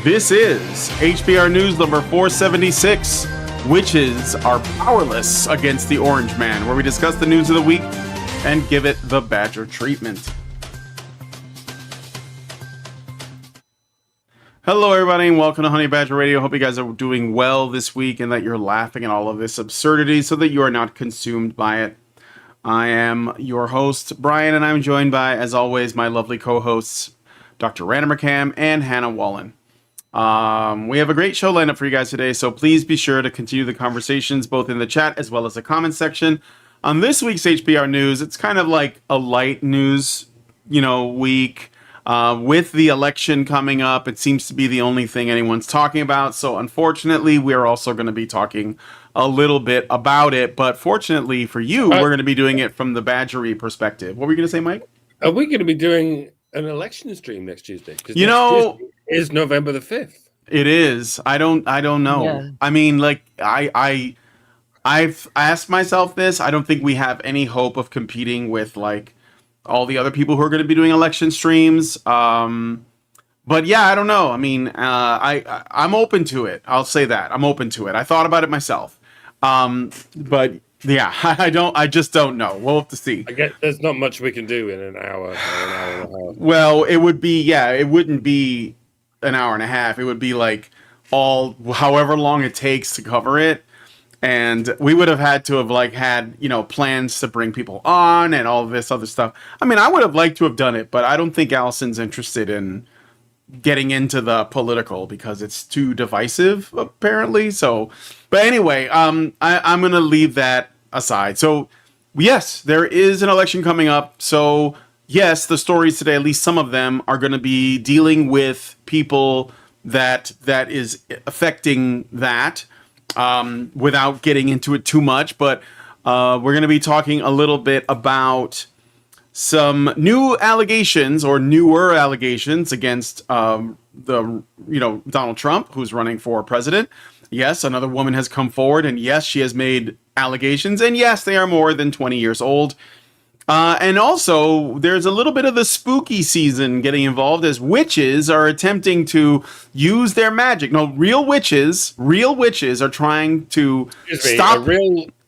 This is HBR News number 476. Witches are powerless against the Orange Man, where we discuss the news of the week and give it the Badger treatment. Hello, everybody, and welcome to Honey Badger Radio. Hope you guys are doing well this week and that you're laughing at all of this absurdity so that you are not consumed by it. I am your host, Brian, and I'm joined by, as always, my lovely co-hosts, Dr. Random McCam and Hannah Wallen. We have a great show lined up for you guys today, so please be sure to continue the conversations both in the chat as well as the comment section. On this week's HBR News, it's kind of like a light news, week. With the election coming up, it seems to be the only thing anyone's talking about. So unfortunately, we're also going to be talking a little bit about it. But fortunately for you, we're going to be doing it from the Badgery perspective. What were you going to say, Mike? Are we going to be doing an election stream next Tuesday? Tuesday is November the 5th. It is. I don't know. Yeah. I mean, I've asked myself this. I don't think we have any hope of competing with all the other people who are going to be doing election streams. But yeah, I don't know. I mean, I'm open to it. I'll say that. I'm open to it. I thought about it myself. But yeah, I just don't know. We'll have to see. I guess there's not much we can do in an hour or an hour and a half. Well, it would be, it wouldn't be an hour and a half. It would be however long it takes to cover it. And we would have had to have had, plans to bring people on and all this other stuff. I mean, I would have liked to have done it, but I don't think Allison's interested in getting into the political because it's too divisive, apparently. So, but anyway, I'm going to leave that aside. So, yes, there is an election coming up. So, yes, the stories today, at least some of them, are going to be dealing with people that is affecting that. Without getting into it too much, but we're going to be talking a little bit about some new allegations or newer allegations against Donald Trump, who's running for president. Yes, another woman has come forward, and yes, she has made allegations, and yes, they are more than 20 years old. And also, there's a little bit of the spooky season getting involved as witches are attempting to use their magic. No, real witches are trying to stop.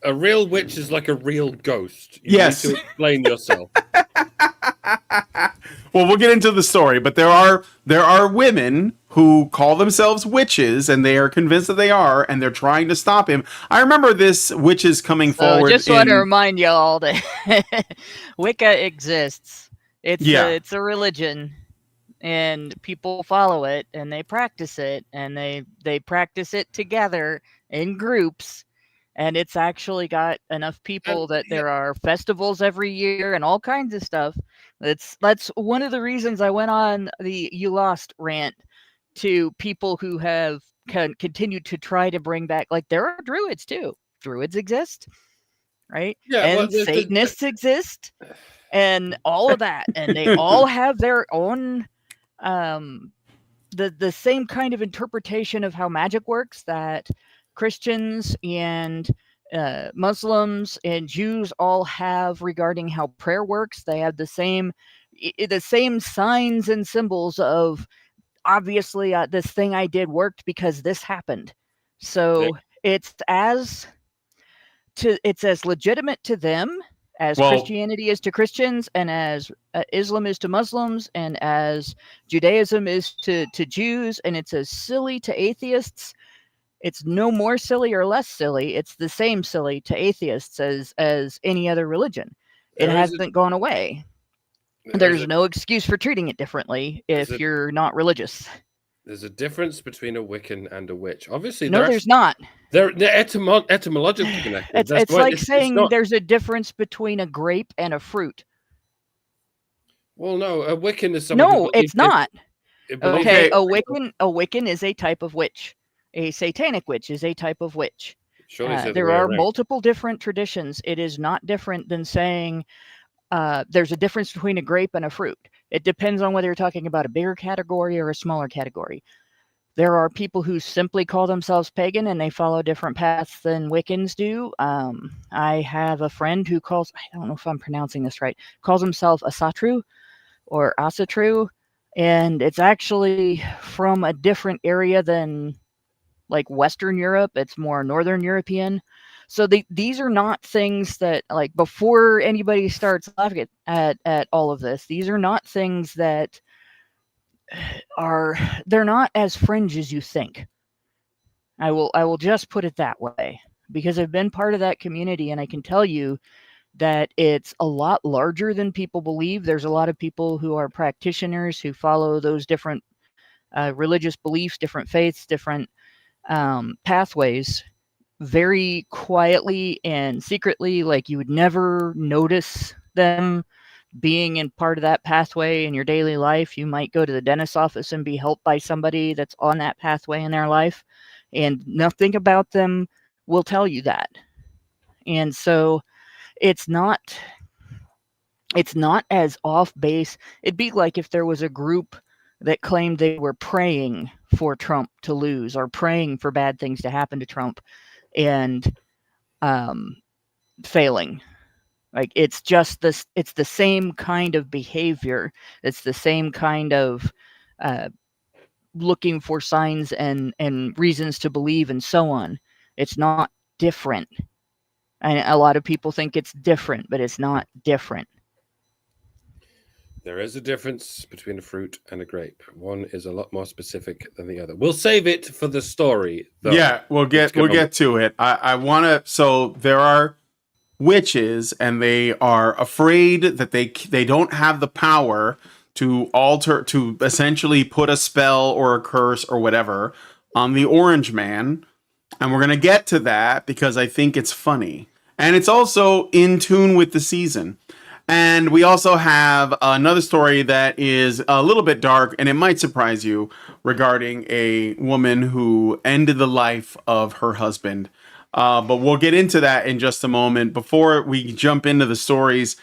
A real witch is like a real ghost. Yes. You need to explain yourself. Well, we'll get into the story, but there are women who call themselves witches, and they are convinced that they are, and they're trying to stop him. I remember this witches coming forward. Just want to remind y'all that Wicca exists. It's a religion, and people follow it, and they practice it, and they practice it together in groups. And it's actually got enough people that there are festivals every year and all kinds of stuff. That's one of the reasons I went on the You Lost rant to people who have continued to try to bring back, there are druids too. Druids exist, right? Yeah, and Satanists exist, and all of that, and they all have their own the same kind of interpretation of how magic works that Christians and Muslims and Jews all have regarding how prayer works. They have the same signs and symbols of, obviously, this thing I did worked because this happened. So it's as legitimate to them as Christianity is to Christians, and as Islam is to Muslims, and as Judaism is to Jews, and it's as silly to atheists. It's no more silly or less silly. It's the same silly to atheists as any other religion. It hasn't gone away. There's no excuse for treating it differently if you're not religious. There's a difference between a Wiccan and a witch. Obviously, there's not. They're etymologically connected. It's like saying there's a difference between a grape and a fruit. Well, no, a Wiccan is someone. No, it's not. Okay, a Wiccan is a type of witch. A satanic witch is a type of witch. There are multiple different traditions. It is not different than saying there's a difference between a grape and a fruit. It depends on whether you're talking about a bigger category or a smaller category. There are people who simply call themselves pagan and they follow different paths than Wiccans do. I have a friend who I don't know if I'm pronouncing this right, calls himself Asatru or Asatru. and it's actually from a different area than like Western Europe. It's more Northern European. So these are not things that, like, before anybody starts laughing at all of this, these are not things that they're not as fringe as you think. I will just put it that way, because I've been part of that community, and I can tell you that it's a lot larger than people believe. There's a lot of people who are practitioners who follow those different religious beliefs, different faiths, different pathways, very quietly and secretly. Like, you would never notice them being in part of that pathway in your daily life. You might go to the dentist's office and be helped by somebody that's on that pathway in their life, and nothing about them will tell you that. And so it's not as off base. It'd be like if there was a group that claimed they were praying for Trump to lose, or praying for bad things to happen to Trump, and failing. Like, it's just this, it's the same kind of behavior. It's the same kind of looking for signs and reasons to believe and so on. It's not different. And a lot of people think it's different, but it's not different. There is a difference between a fruit and a grape. One is a lot more specific than the other. We'll save it for the story, though. Yeah, we'll get to it. I want to. So there are witches, and they are afraid that they don't have the power to essentially put a spell or a curse or whatever on the Orange Man, and we're gonna get to that because I think it's funny, and it's also in tune with the season. And we also have another story that is a little bit dark, and it might surprise you, regarding a woman who ended the life of her husband. But we'll get into that in just a moment. Before we jump into the stories,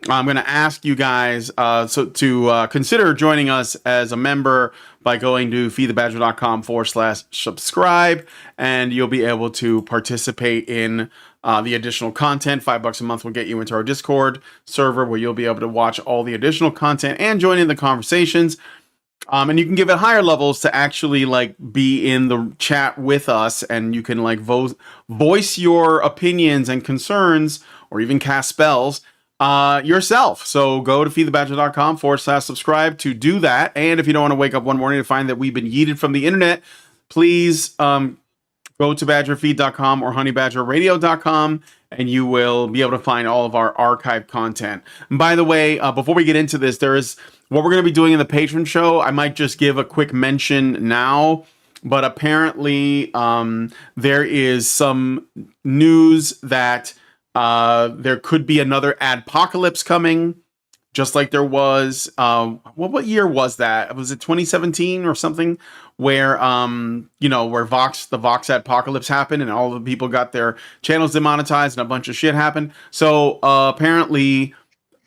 I'm going to ask you guys to consider joining us as a member by going to feedthebadger.com/subscribe, and you'll be able to participate in the additional content. $5 a month will get you into our Discord server, where you'll be able to watch all the additional content and join in the conversations. And you can give it higher levels to actually like be in the chat with us, and you can like voice your opinions and concerns, or even cast spells yourself. So go to feedthebadger.com/subscribe to do that. And if you don't want to wake up one morning to find that we've been yeeted from the internet, please go to badgerfeed.com or honeybadgerradio.com, and you will be able to find all of our archived content. And by the way, before we get into this, there is what we're going to be doing in the patron show. I might just give a quick mention now, but apparently there is some news that there could be another adpocalypse coming, just like there was, what year was that? Was it 2017 or something? Where, where the Vox adpocalypse happened, and all the people got their channels demonetized, and a bunch of shit happened. So apparently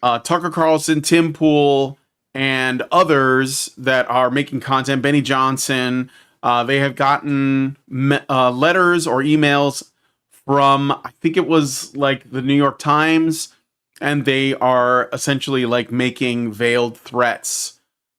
Tucker Carlson, Tim Pool, and others that are making content, Benny Johnson, they have gotten letters or emails from, I think it was like the New York Times, and they are essentially like making veiled threats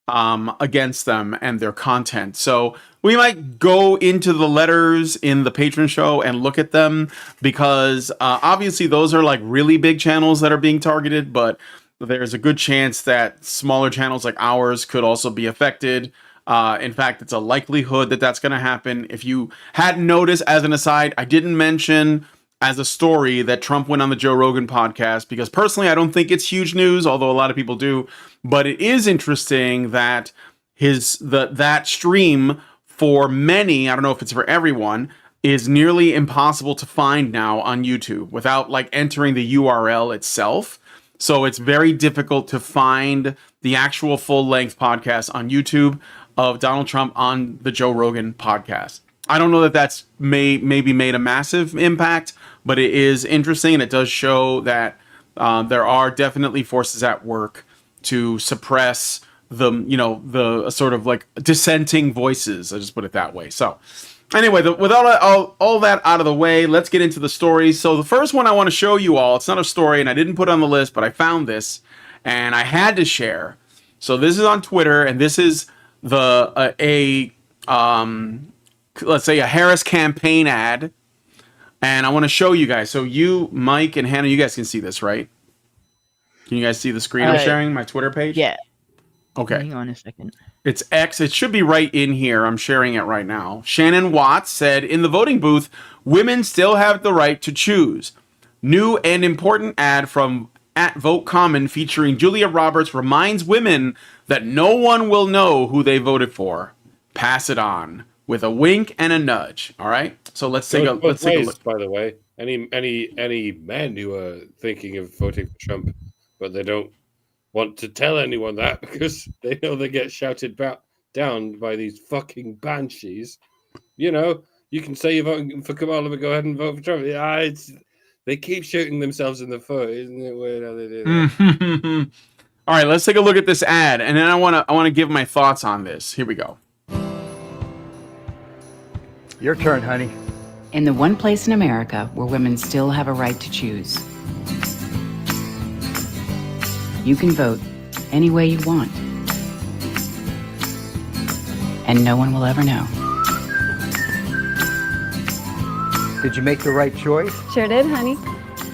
against them and their content. So we might go into the letters in the patron show and look at them, because obviously those are like really big channels that are being targeted, but there's a good chance that smaller channels like ours could also be affected. In fact, it's a likelihood that that's going to happen. If you hadn't noticed, as an aside, I didn't mention as a story that Trump went on the Joe Rogan podcast, because personally, I don't think it's huge news, although a lot of people do. But it is interesting that that stream, for many, I don't know if it's for everyone, is nearly impossible to find now on YouTube without like entering the URL itself. So it's very difficult to find the actual full-length podcast on YouTube of Donald Trump on the Joe Rogan podcast. I don't know that that's maybe made a massive impact, but it is interesting, and it does show that there are definitely forces at work to suppress the sort of like dissenting voices. I'll just put it that way. So anyway, with all that out of the way, let's get into the stories. So the first one I want to show you all, it's not a story, and I didn't put it on the list, but I found this, and I had to share. So this is on Twitter, and this is let's say a Harris campaign ad. And I want to show you guys. So you, Mike, and Hannah, you guys can see this, right? Can you guys see the screen I'm sharing? My Twitter page? Yeah. Okay. Hang on a second. It's X. It should be right in here. I'm sharing it right now. Shannon Watts said, in the voting booth, women still have the right to choose. New and important ad from @VoteCommon featuring Julia Roberts reminds women that no one will know who they voted for. Pass it on. With a wink and a nudge. All right. So let's take a look. By the way, any men who are thinking of voting for Trump, but they don't want to tell anyone that because they know they get shouted down by these fucking banshees. You know, you can say you're voting for Kamala, but go ahead and vote for Trump. Yeah, they keep shooting themselves in the foot, isn't it weird how they do that? All right, let's take a look at this ad, and then I want to give my thoughts on this. Here we go. Your turn, honey. In the one place in America where women still have a right to choose, you can vote any way you want. And no one will ever know. Did you make the right choice? Sure did, honey.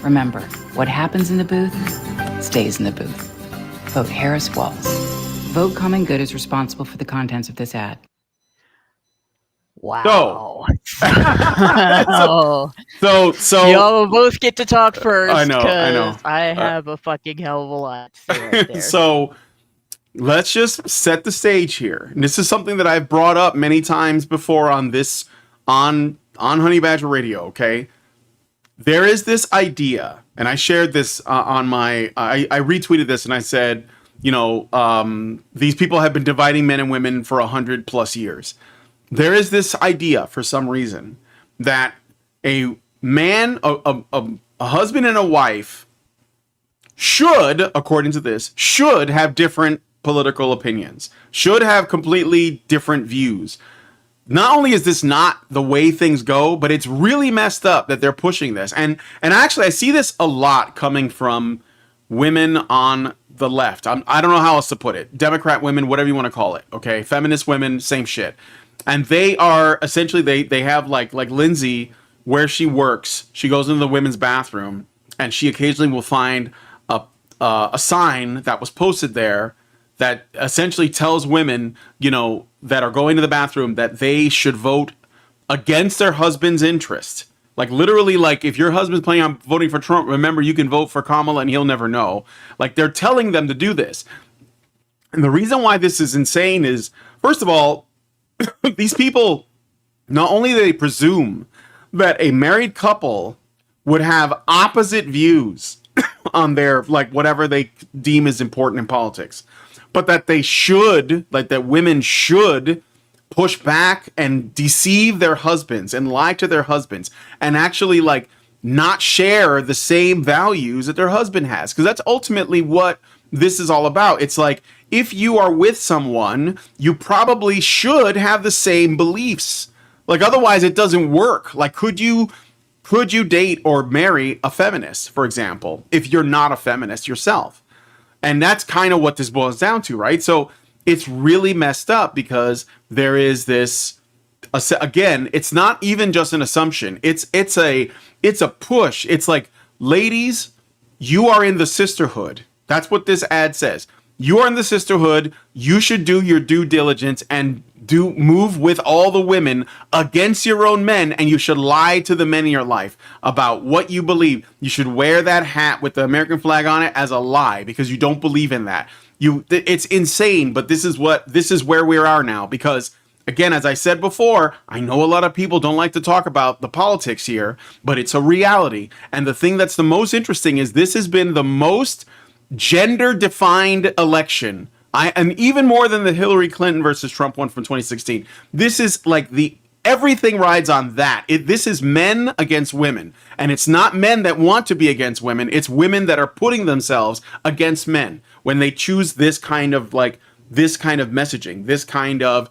Remember, what happens in the booth stays in the booth. Vote Harris Walls. Vote Common Good is responsible for the contents of this ad. Wow. So y'all both get to talk first. I know. I have a fucking hell of a lot to say right there. So let's just set the stage here. And this is something that I've brought up many times before on Honey Badger Radio, okay? There is this idea, and I shared this on my I retweeted this, and I said, you know, these people have been dividing men and women for 100+ years. There is this idea, for some reason, that a man, a husband and a wife should, according to this, should have different political opinions, should have completely different views. Not only is this not the way things go, but it's really messed up that they're pushing this. And actually, I see this a lot coming from women on the left. I don't know how else to put it. Democrat women, whatever you want to call it. Okay, feminist women, same shit. And they are essentially they have like Lindsay, where she works. She goes into the women's bathroom, and she occasionally will find a sign that was posted there that essentially tells women, you know, that are going to the bathroom that they should vote against their husband's interest. Like literally, like if your husband's planning on voting for Trump, remember you can vote for Kamala and he'll never know. Like they're telling them to do this. And the reason why this is insane is, first of all, these people, not only do they presume that a married couple would have opposite views on their, like, whatever they deem is important in politics, but that they should, like, that women should push back and deceive their husbands and lie to their husbands and actually, like, not share the same values that their husband has. Because that's ultimately what this is all about. It's like, if you are with someone, you probably should have the same beliefs. Like, otherwise it doesn't work. Like, could you date or marry a feminist, for example, if you're not a feminist yourself? And that's kind of what this boils down to, right? So it's really messed up because there is this, again, it's not even just an assumption. It's a push. It's like, ladies, you are in the sisterhood. That's what this ad says. You are in the sisterhood. You should do your due diligence and move with all the women against your own men, and you should lie to the men in your life about what you believe. You should wear that hat with the American flag on it as a lie because you don't believe in that. It's insane, but this is where we are now because, again, as I said before, I know a lot of people don't like to talk about the politics here, but it's a reality. And the thing that's the most interesting is this has been the most gender-defined election. And even more than the Hillary Clinton versus Trump one from 2016. This is like everything rides on that. This is men against women. And it's not men that want to be against women. It's women that are putting themselves against men when they choose this kind of messaging, this kind of,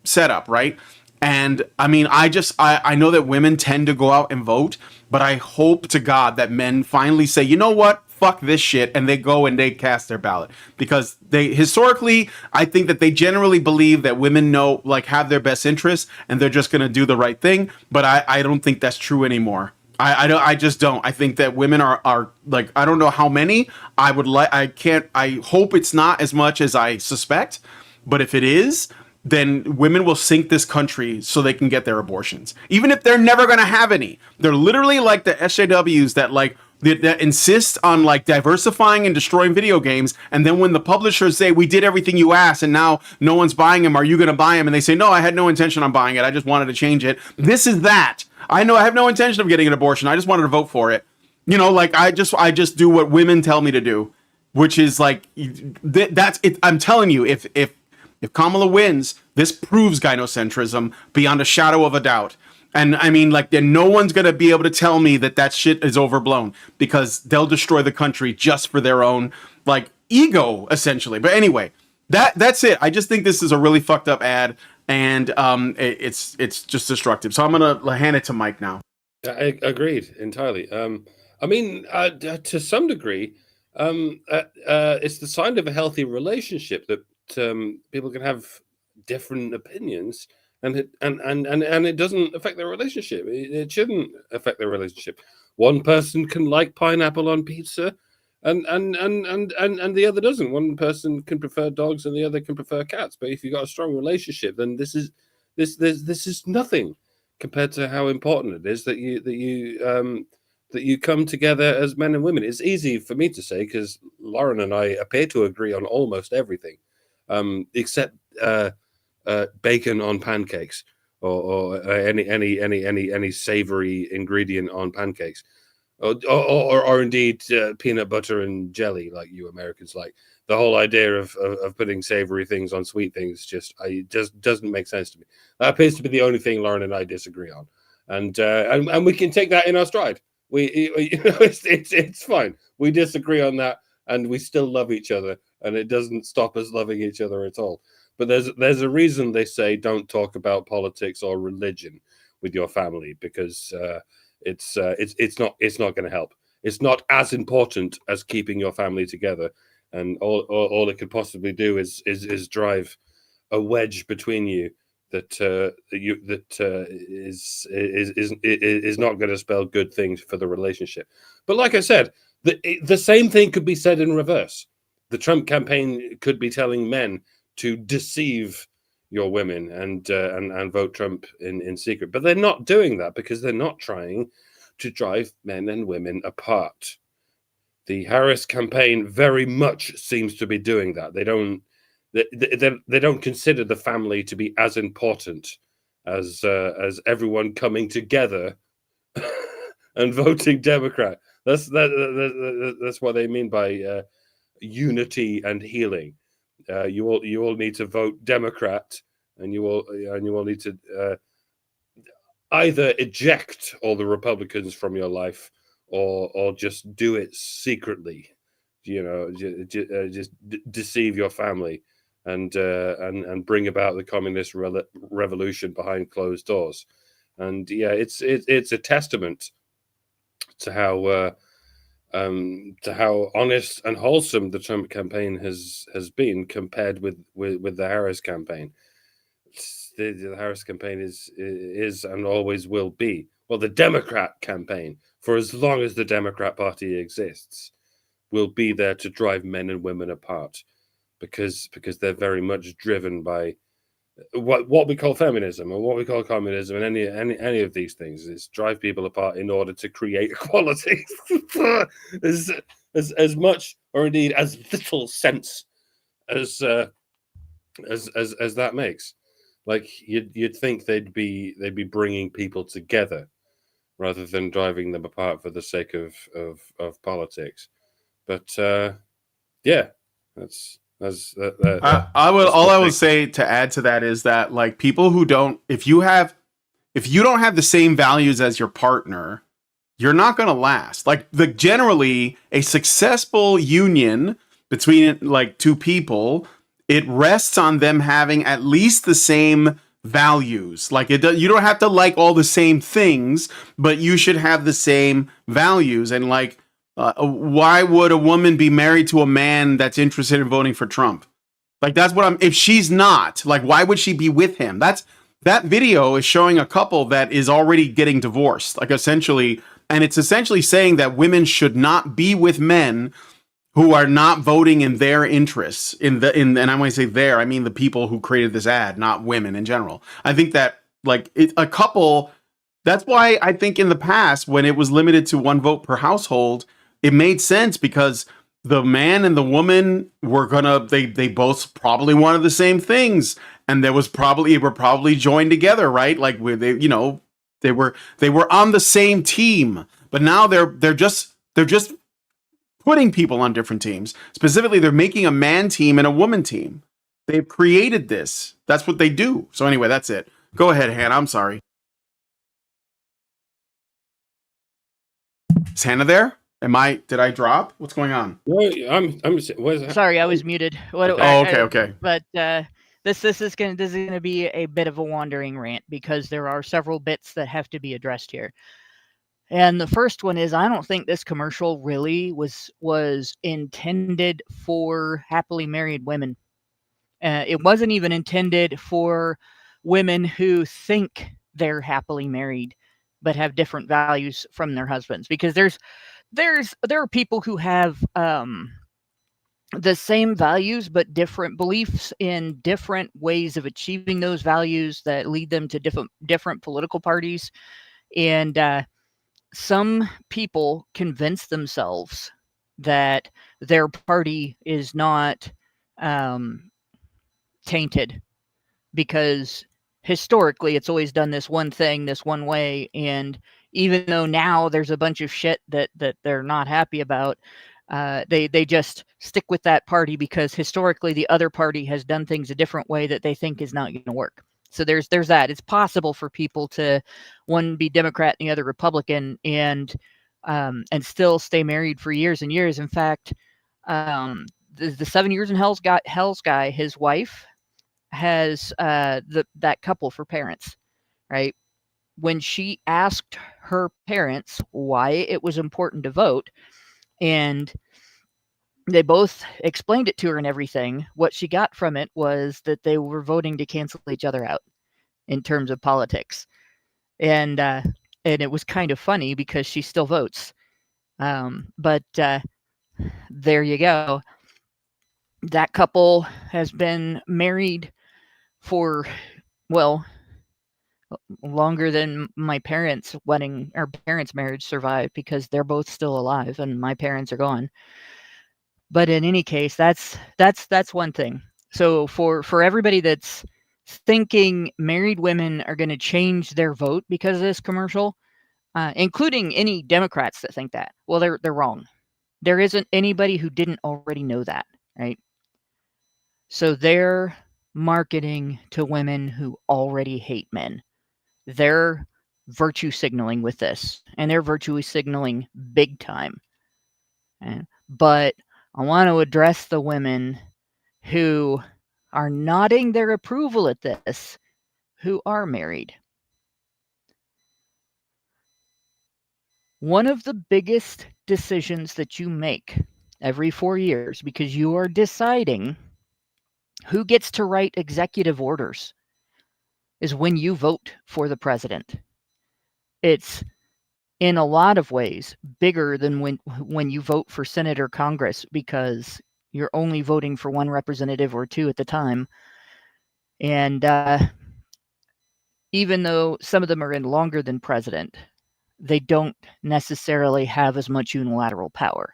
setup, right? And I mean, I know that women tend to go out and vote, but I hope to God that men finally say, you know what? fuck this shit, and they go and they cast their ballot because they historically, I think that they generally believe that women know, like, have their best interests and they're just gonna do the right thing. But I don't think that's true anymore. I just don't. I think that women are like, I don't know how many. I hope it's not as much as I suspect, but if it is, then women will sink this country so they can get their abortions, even if they're never going to have any. They're literally like the SJWs that like that insist on like diversifying and destroying video games, and then when the publishers say we did everything you asked and now no one's buying them, are you going to buy them? And they say no, I had no intention on buying it. I just wanted to change it. This is that. I know I have no intention of getting an abortion. I just wanted to vote for it. You know, like I just do what women tell me to do, which is like that's it. I'm telling you, if Kamala wins, this proves gynocentrism beyond a shadow of a doubt. And I mean, like, then no one's going to be able to tell me that shit is overblown, because they'll destroy the country just for their own, like, ego, essentially. But anyway, that's it. I just think this is a really fucked up ad, and it's just destructive. So I'm going to hand it to Mike now. I agreed entirely. I mean, to some degree, it's the sign of a healthy relationship that people can have different opinions, and it doesn't affect their relationship. It shouldn't affect their relationship. One person can like pineapple on pizza, and the other doesn't. One person can prefer dogs, and the other can prefer cats. But if you've got a strong relationship, then this is nothing compared to how important it is that you come together as men and women. It's easy for me to say because Lauren and I appear to agree on almost everything, except bacon on pancakes or any savory ingredient on pancakes, or indeed peanut butter and jelly, like you Americans like. The whole idea of putting savory things on sweet things just doesn't make sense to me. That appears to be the only thing Lauren and I disagree on, and we can take that in our stride. It's fine. We disagree on that, and we still love each other, and it doesn't stop us loving each other at all. But there's a reason they say don't talk about politics or religion with your family, because it's not going to help. It's not as important as keeping your family together, and all it could possibly do is drive a wedge between you that is not going to spell good things for the relationship. But like I said, the same thing could be said in reverse. The Trump campaign could be telling men to deceive your women and vote Trump in secret, but they're not doing that because they're not trying to drive men and women apart. The Harris campaign very much seems to be doing that. They don't consider the family to be as important as everyone coming together and voting Democrat. That's what they mean by unity and healing. You all need to vote Democrat, and you all need to either eject all the Republicans from your life, or just do it secretly. You know, just deceive your family and bring about the communist revolution behind closed doors. And yeah, it's a testament to how honest and wholesome the Trump campaign has been compared with the Harris campaign. The Harris campaign is and always will be, well, the Democrat campaign, for as long as the Democrat Party exists, will be there to drive men and women apart, because they're very much driven by what we call feminism or what we call communism, and any of these things is drive people apart in order to create equality. as much, or indeed as little sense as that makes. Like you'd think they'd be bringing people together rather than driving them apart for the sake of politics. But yeah, that's that. I would say to add to that is that, like, people who don't, if you don't have the same values as your partner, you're not going to last. Like, generally a successful union between like two people, it rests on them having at least the same values. Like, you don't have to like all the same things, but you should have the same values. And like, Why would a woman be married to a man that's interested in voting for Trump? Like, that's what I'm. If she's not, like, why would she be with him? That video is showing a couple that is already getting divorced, like, essentially, and it's essentially saying that women should not be with men who are not voting in their interests. And I want to say there, I mean the people who created this ad, not women in general. I think that, like, a couple. That's why I think in the past, when it was limited to 1 vote per household, it made sense, because the man and the woman were they both probably wanted the same things, and were probably joined together, right? Like, they were on the same team. But now they're just putting people on different teams. Specifically, they're making a man team and a woman team. They've created this. That's what they do. So anyway, that's it. Go ahead, Hannah. I'm sorry. Is Hannah there? Did I drop? What's going on? No, I'm Sorry, I was muted. Okay. But this is gonna be a bit of a wandering rant, because there are several bits that have to be addressed here. And the first one is, I don't think this commercial really was intended for happily married women. It wasn't even intended for women who think they're happily married but have different values from their husbands, because there are people who have the same values but different beliefs in different ways of achieving those values that lead them to different political parties. And some people convince themselves that their party is not tainted, because historically it's always done this one thing this one way, and even though now there's a bunch of shit that they're not happy about, they just stick with that party because historically the other party has done things a different way that they think is not going to work. So there's that. It's possible for people to, one be Democrat and the other Republican, and still stay married for years and years. In fact, the 7 years in Hell's guy, his wife has that couple for parents, right? When she asked her parents why it was important to vote, and they both explained it to her and everything, what she got from it was that they were voting to cancel each other out in terms of politics. And it was kind of funny because she still votes. But there you go. That couple has been married for, well, longer than my parents' wedding or parents' marriage survived, because they're both still alive and my parents are gone. But in any case, that's one thing. So for everybody that's thinking married women are going to change their vote because of this commercial, including any Democrats that think that, well, they're wrong. There isn't anybody who didn't already know that, right? So they're marketing to women who already hate men. They're virtue signaling with this, and they're virtue signaling big time. But I want to address the women who are nodding their approval at this, who are married. One of the biggest decisions that you make every 4 years, because you are deciding who gets to write executive orders, is when you vote for the president. It's in a lot of ways bigger than when you vote for Senate or Congress, because you're only voting for one representative or two at the time. And even though some of them are in longer than president, they don't necessarily have as much unilateral power.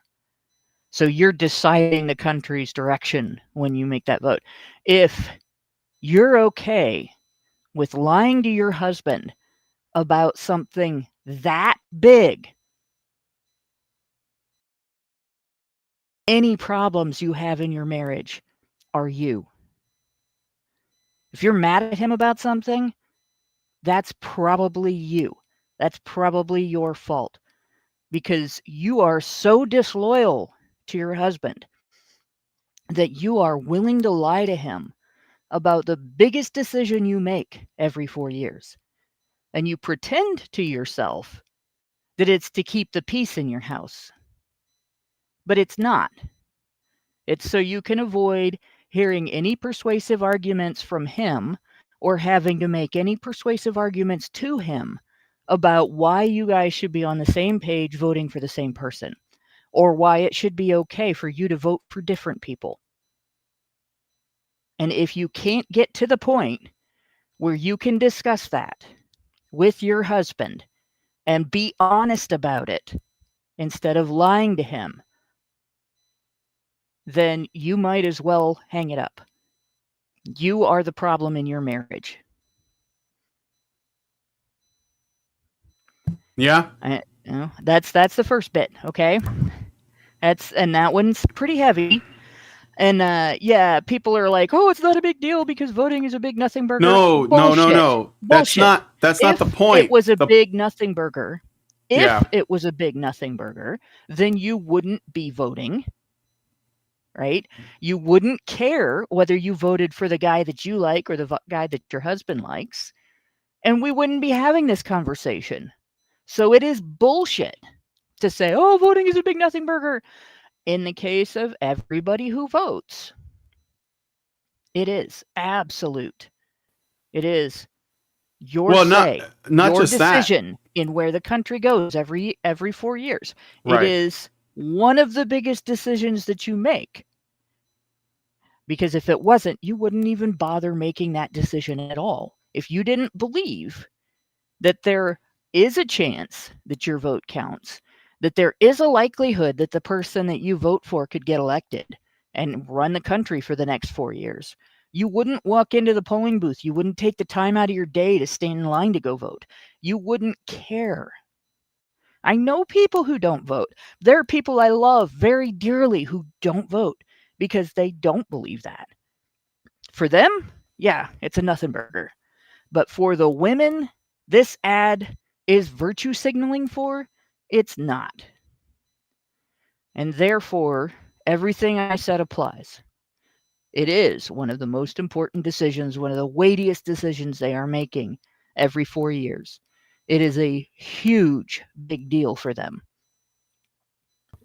So you're deciding the country's direction when you make that vote. If you're okay with lying to your husband about something that big, any problems you have in your marriage are you. If you're mad at him about something, that's probably you. That's probably your fault, because you are so disloyal to your husband that you are willing to lie to him about the biggest decision you make every 4 years. And you pretend to yourself that it's to keep the peace in your house. but it's not. It's so you can avoid hearing any persuasive arguments from him or having to make any persuasive arguments to him about why you guys should be on the same page voting for the same person, or why it should be okay for you to vote for different people. And if you can't get to the point where you can discuss that with your husband and be honest about it instead of lying to him, then you might as well hang it up. You are the problem in your marriage. Yeah. That's the first bit, okay? And that one's pretty heavy. And yeah, people are like, "Oh, it's not a big deal because voting is a big nothing burger." No. Bullshit. That's not the point. It was a big nothing burger. If it was a big nothing burger, then you wouldn't be voting, right? You wouldn't care whether you voted for the guy that you like or the guy that your husband likes, and we wouldn't be having this conversation. So it is bullshit to say, "Oh, voting is a big nothing burger." In the case of everybody who votes, it is absolute. It is your say, not your just decision in where the country goes every 4 years. Right. It is one of the biggest decisions that you make. Because if it wasn't, you wouldn't even bother making that decision at all. If you didn't believe that there is a chance that your vote counts, that there is a likelihood that the person that you vote for could get elected and run the country for the next 4 years, you wouldn't walk into the polling booth. You wouldn't take the time out of your day to stand in line to go vote. You wouldn't care. I know people who don't vote. There are people I love very dearly who don't vote because they don't believe that. For them, yeah, it's a nothing burger. But for the women this ad is virtue signaling for, it's not. And therefore, everything I said applies. It is one of the most important decisions, one of the weightiest decisions they are making every 4 years. It is a huge, big deal for them.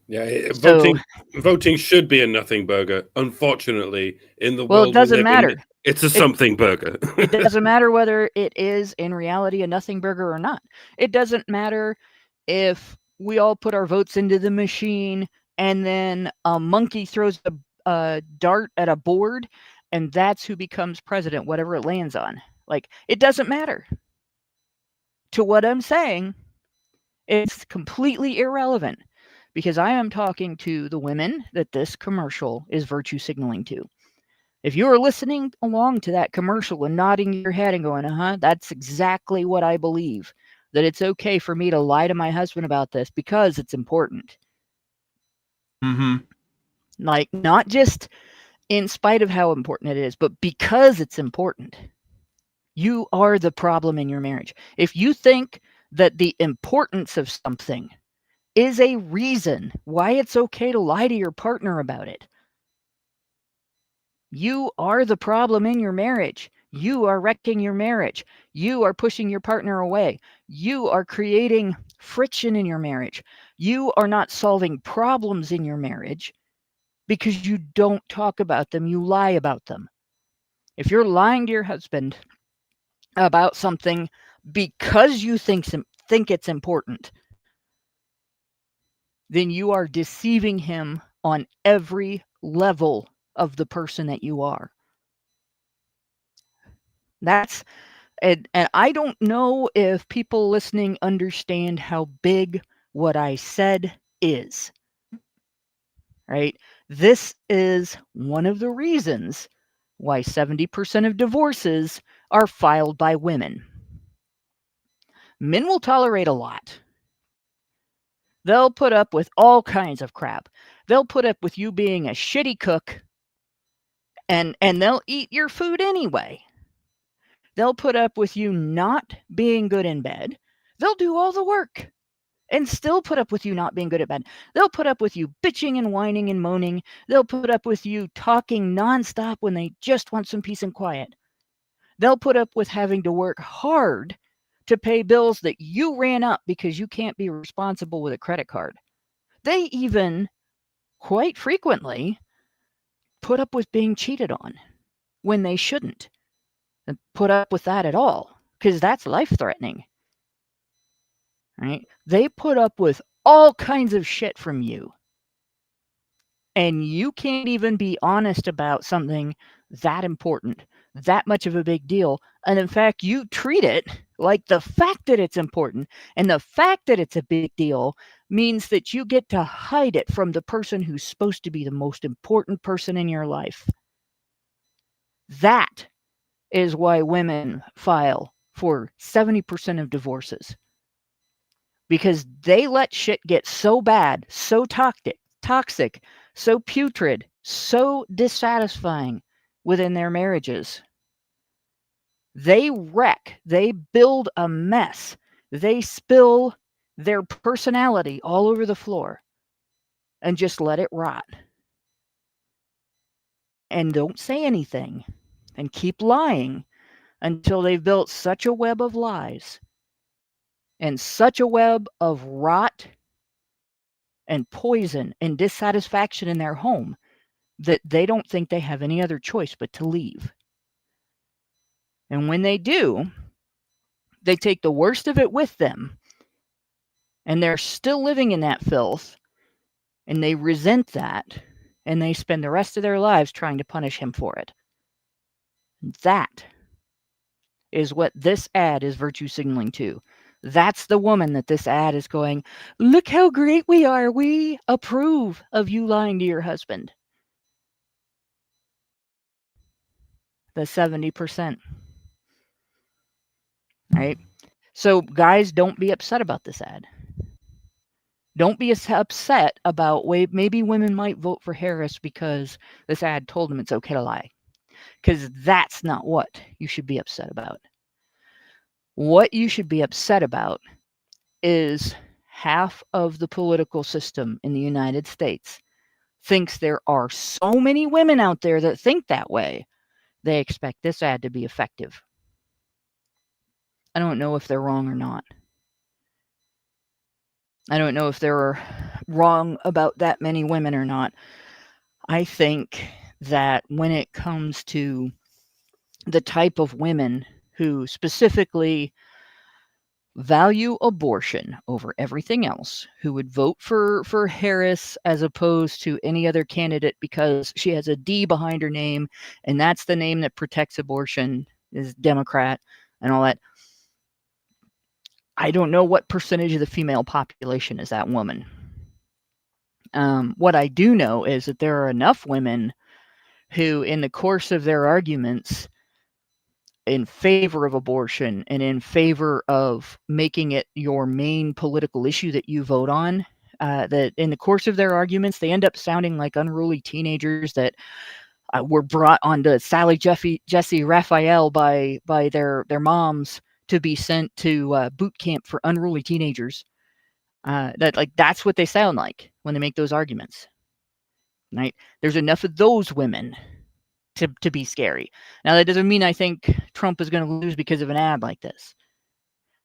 Yeah, So, voting should be a nothing burger. Unfortunately, in the well, world it doesn't matter. It's a something burger. It doesn't matter whether it is in reality a nothing burger or not. It doesn't matter if we all put our votes into the machine and then a monkey throws a dart at a board and that's who becomes president, whatever it lands on. Like, it doesn't matter. To what I'm saying, it's completely irrelevant because I am talking to the women that this commercial is virtue signaling to. If you are listening along to that commercial and nodding your head and going, that's exactly what I believe, that it's okay for me to lie to my husband about this because it's important. Mm-hmm. Like, not just in spite of how important it is, but because it's important. You are the problem in your marriage. If you think that the importance of something is a reason why it's okay to lie to your partner about it, you are the problem in your marriage. You are wrecking your marriage. You are pushing your partner away. You are creating friction in your marriage. You are not solving problems in your marriage because you don't talk about them. You lie about them. If you're lying to your husband about something because you think it's important, then you are deceiving him on every level of the person that you are. And I don't know if people listening understand how big what I said is. Right? This is one of the reasons why 70% of divorces are filed by women. Men will tolerate a lot. They'll put up with all kinds of crap. They'll put up with you being a shitty cook, and they'll eat your food anyway. They'll put up with you not being good in bed. They'll do all the work and still put up with you not being good at bed. They'll put up with you bitching and whining and moaning. They'll put up with you talking nonstop when they just want some peace and quiet. They'll put up with having to work hard to pay bills that you ran up because you can't be responsible with a credit card. They even quite frequently put up with being cheated on when they shouldn't put up with that at all, because that's life-threatening. Right? They put up with all kinds of shit from you, and you can't even be honest about something that important, that much of a big deal. And in fact, you treat it like the fact that it's important and the fact that it's a big deal means that you get to hide it from the person who's supposed to be the most important person in your life. That is why women file for 70% of divorces. Because they let shit get so bad, so toxic, so putrid, so dissatisfying within their marriages. They wreck, they build a mess, they spill their personality all over the floor and just let it rot. And don't say anything and keep lying until they've built such a web of lies and such a web of rot and poison and dissatisfaction in their home that they don't think they have any other choice but to leave. And when they do, they take the worst of it with them, and they're still living in that filth, and they resent that, and they spend the rest of their lives trying to punish him for it. That is what this ad is virtue signaling to. That's the woman that this ad is going, look how great we are. We approve of you lying to your husband. The 70%. Right? So guys, don't be upset about this ad. Don't be upset about maybe women might vote for Harris because this ad told them it's okay to lie. Because that's not what you should be upset about. What you should be upset about is half of the political system in the United States thinks there are so many women out there that think that way. They expect this ad to be effective. I don't know if they're wrong or not. I don't know if they're wrong about that many women or not. I think that when it comes to the type of women who specifically value abortion over everything else, who would vote for Harris as opposed to any other candidate because she has a D behind her name, and that's the name that protects abortion, is Democrat and all that. I don't know what percentage of the female population is that woman. What I do know is that there are enough women who, in the course of their arguments in favor of abortion and in favor of making it your main political issue that you vote on, that in the course of their arguments, they end up sounding like unruly teenagers that were brought onto Sally Jesse Raphael by their moms to be sent to boot camp for unruly teenagers. That's what they sound like when they make those arguments. Right? There's enough of those women to be scary. Now, that doesn't mean I think Trump is going to lose because of an ad like this.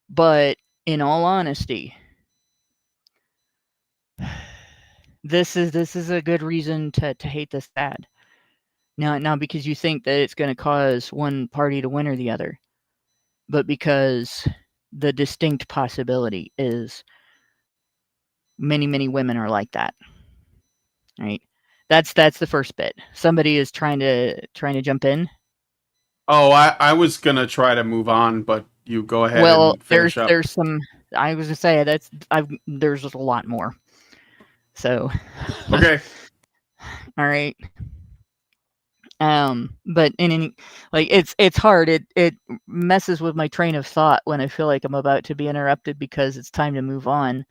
But in all honesty, this is a good reason to hate this ad. Not because you think that it's going to cause one party to win or the other, but because the distinct possibility is many, many women are like that. Right? That's the first bit. Somebody is trying to jump in. Oh, I was gonna try to move on, but you go ahead. Well, and finish up. there's some. I was gonna say there's a lot more. So. Okay. All right. But in any, like, it's hard. It messes with my train of thought when I feel like I'm about to be interrupted because it's time to move on.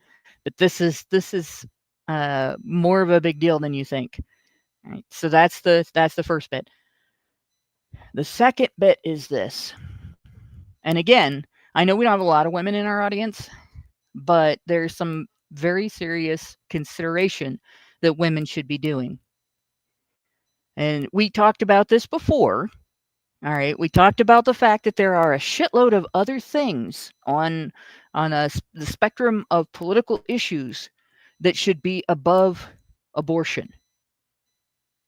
But this is more of a big deal than you think. All right. So that's the first bit. The second bit is this. And again, I know we don't have a lot of women in our audience, but there's some very serious consideration that women should be doing. And we talked about this before. All right. We talked about the fact that there are a shitload of other things on the spectrum of political issues that should be above abortion.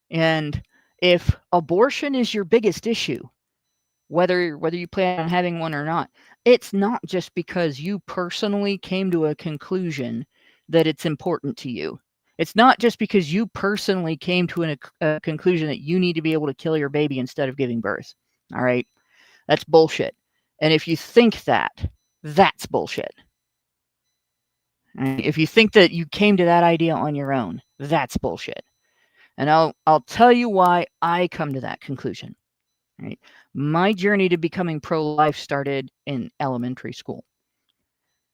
And if abortion is your biggest issue, whether you plan on having one or not, it's not just because you personally came to a conclusion that it's important to you. It's not just because you personally came to a conclusion that you need to be able to kill your baby instead of giving birth. All right? That's bullshit. And if you think that, that's bullshit. If you think that you came to that idea on your own, that's bullshit. And I'll tell you why I come to that conclusion. Right? My journey to becoming pro-life started in elementary school.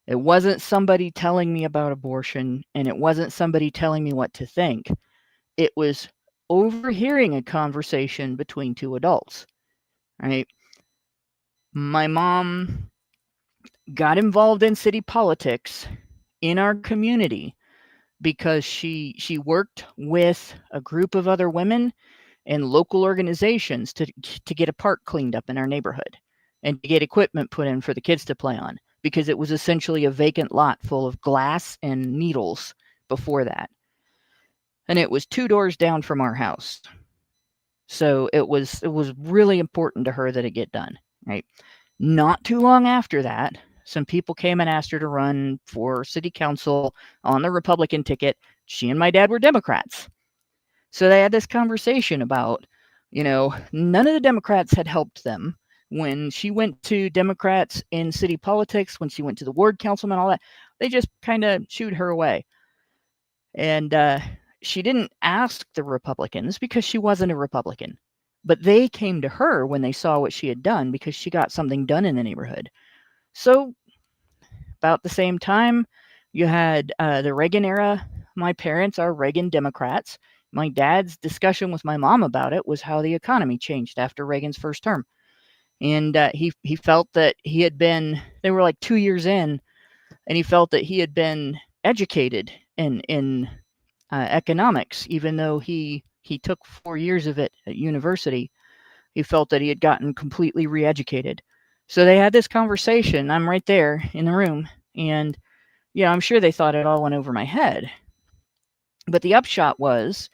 It wasn't somebody telling me about abortion, and it wasn't somebody telling me what to think. It was overhearing a conversation between two adults. Right? My mom got involved in city politics in our community because she worked with a group of other women and local organizations to get a park cleaned up in our neighborhood and to get equipment put in for the kids to play on, because it was essentially a vacant lot full of glass and needles before that. And it was 2 doors down from our house. So it was really important to her that it get done, right? Not too long after that, some people came and asked her to run for city council on the Republican ticket. She and my dad were Democrats. So they had this conversation about, none of the Democrats had helped them. When she went to Democrats in city politics, when she went to the ward councilman, all that, they just kind of shooed her away. And she didn't ask the Republicans because she wasn't a Republican. But they came to her when they saw what she had done because she got something done in the neighborhood. So about the same time, you had the Reagan era. My parents are Reagan Democrats. My dad's discussion with my mom about it was how the economy changed after Reagan's first term. And he felt that they were like 2 years in, and he felt that he had been educated in economics, even though he took 4 years of it at university. He felt that he had gotten completely re-educated. So they had this conversation. I'm right there in the room, and I'm sure they thought it all went over my head. But the upshot was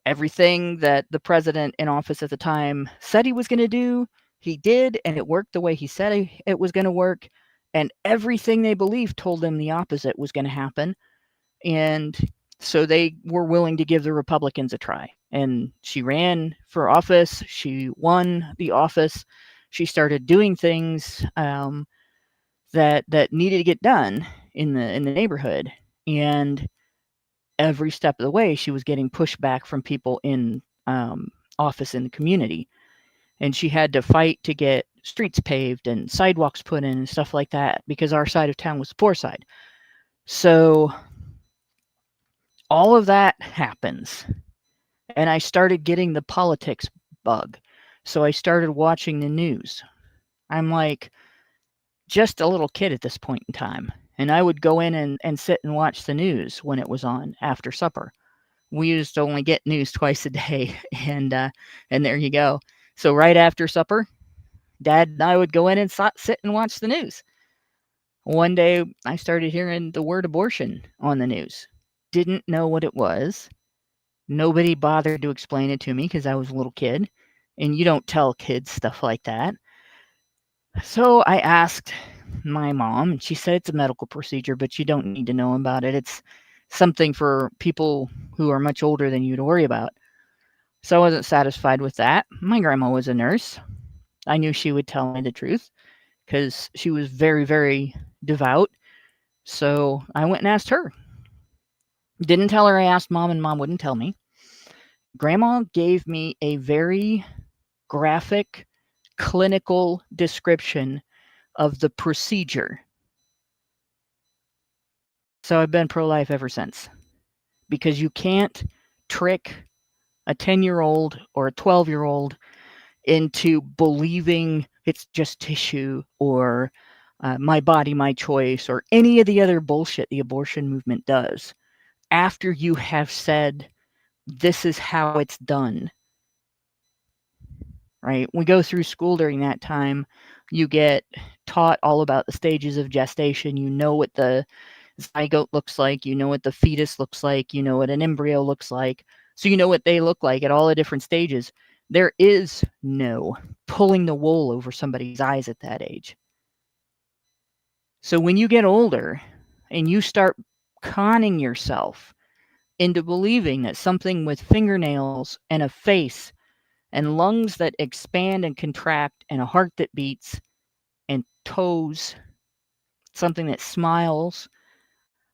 everything that the president in office at the time said he was going to do, he did, and it worked the way he said it was going to work. And everything they believed told them the opposite was going to happen. And so they were willing to give the Republicans a try. And she ran for office. She won the office. She started doing things that needed to get done in the neighborhood. And every step of the way, she was getting pushback from people in office in the community. And she had to fight to get streets paved and sidewalks put in and stuff like that, because our side of town was the poor side. So all of that happens. And I started getting the politics bug. So I started watching the news. I'm like just a little kid at this point in time. And I would go in and sit and watch the news when it was on after supper. We used to only get news twice a day. And there you go. So right after supper, Dad and I would go in and sit and watch the news. One day I started hearing the word abortion on the news. Didn't know what it was. Nobody bothered to explain it to me because I was a little kid. And you don't tell kids stuff like that. So I asked my mom, and she said it's a medical procedure, but you don't need to know about it. It's something for people who are much older than you to worry about. So I wasn't satisfied with that. My grandma was a nurse. I knew she would tell me the truth because she was very, very devout. So I went and asked her. Didn't tell her I asked Mom, and Mom wouldn't tell me. Grandma gave me a very graphic, clinical description of the procedure. So I've been pro-life ever since. Because you can't trick a 10-year-old or a 12-year-old into believing it's just tissue or my body, my choice, or any of the other bullshit the abortion movement does. After you have said, this is how it's done. Right? We go through school during that time. You get taught all about the stages of gestation. You know what the zygote looks like, you know what the fetus looks like, you know what an embryo looks like, so you know what they look like at all the different stages. There is no pulling the wool over somebody's eyes at that age. So when you get older and you start conning yourself into believing that something with fingernails and a face and lungs that expand and contract and a heart that beats and toes, something that smiles,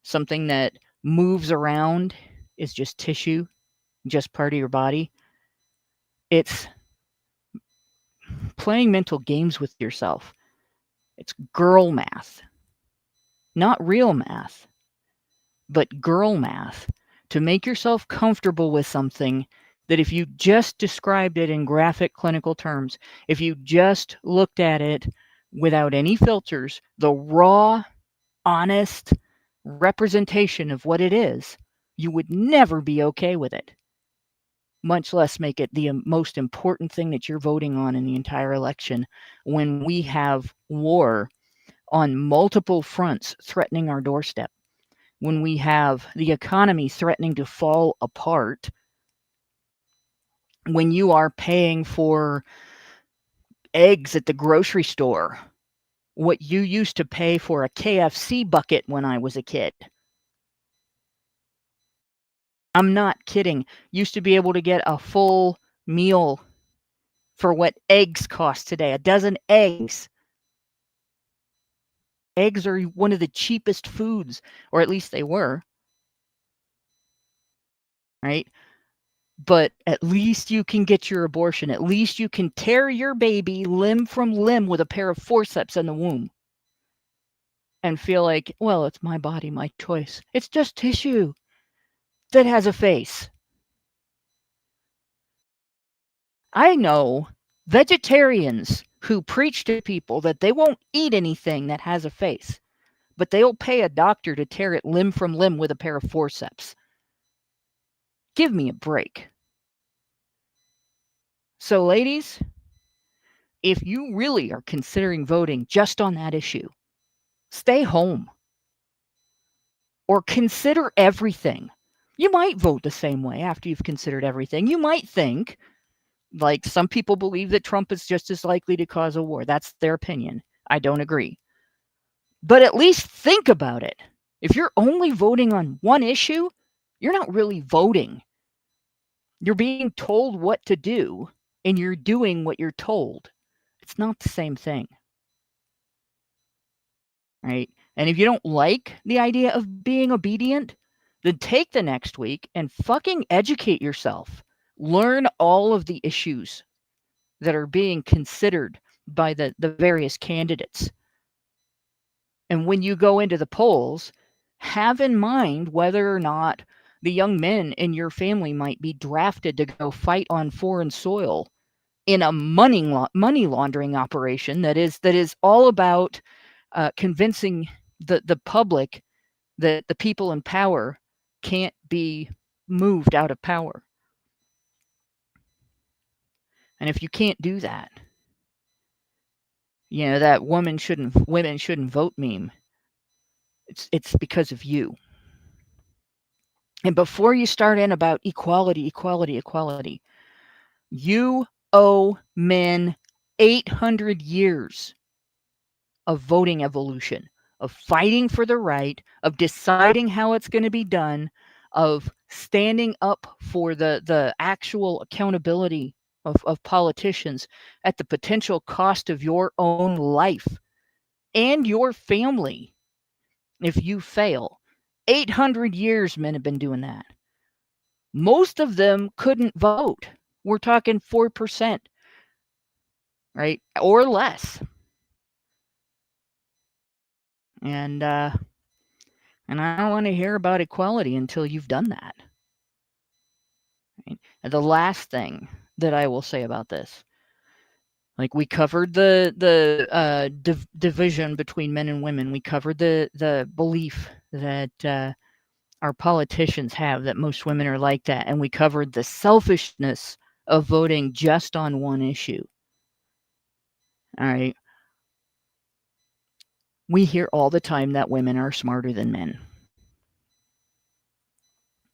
something that moves around is just tissue, just part of your body. It's playing mental games with yourself. It's girl math, not real math, but girl math to make yourself comfortable with something that if you just described it in graphic clinical terms, if you just looked at it without any filters, the raw, honest representation of what it is, you would never be okay with it, much less make it the most important thing that you're voting on in the entire election when we have war on multiple fronts threatening our doorstep, when we have the economy threatening to fall apart, when you are paying for eggs at the grocery store, what you used to pay for a KFC bucket when I was a kid. I'm not kidding. Used to be able to get a full meal for what eggs cost today. A dozen eggs. Eggs are one of the cheapest foods, or at least they were. Right? But at least you can get your abortion. At least you can tear your baby limb from limb with a pair of forceps in the womb and feel like, well, it's my body, my choice. It's just tissue that has a face. I know vegetarians who preach to people that they won't eat anything that has a face, but they'll pay a doctor to tear it limb from limb with a pair of forceps. Give me a break. So, ladies, if you really are considering voting just on that issue, stay home. Or consider everything. You might vote the same way after you've considered everything. You might think, like some people believe that Trump is just as likely to cause a war. That's their opinion. I don't agree. But at least think about it. If you're only voting on one issue, you're not really voting. You're being told what to do, and you're doing what you're told. It's not the same thing. Right? And if you don't like the idea of being obedient, then take the next week and fucking educate yourself. Learn all of the issues that are being considered by the various candidates. And when you go into the polls, have in mind whether or not the young men in your family might be drafted to go fight on foreign soil in a money laundering operation that is all about convincing the public that the people in power can't be moved out of power. And if you can't do that, you know, that women shouldn't vote meme, it's because of you. And before you start in about equality, you owe men 800 years of voting evolution, of fighting for the right, of deciding how it's going to be done, of standing up for the actual accountability of politicians at the potential cost of your own life and your family if you fail. 800 years men have been doing that. Most of them couldn't vote. We're talking 4%, right? Or less. And I don't want to hear about equality until you've done that. Right? And the last thing that I will say about this, like we covered the division between men and women. We covered the belief that our politicians have that most women are like that, and we covered the selfishness of voting just on one issue. All right. We hear all the time that women are smarter than men.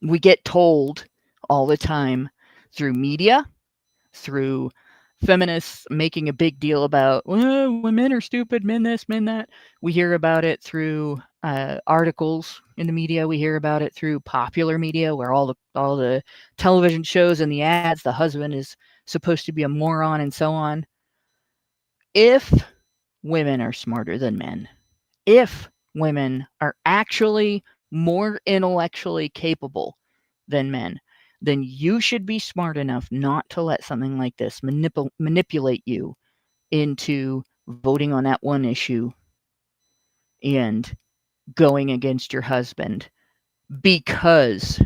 we get told all the time through media, through feminists making a big deal about, well, women are stupid, men this, men that. We hear about it through articles in the media. We hear about it through popular media, where all the television shows and the ads, the husband is supposed to be a moron and so on. If women are smarter than men, if women are actually more intellectually capable than men, then you should be smart enough not to let something like this manipulate you into voting on that one issue and going against your husband because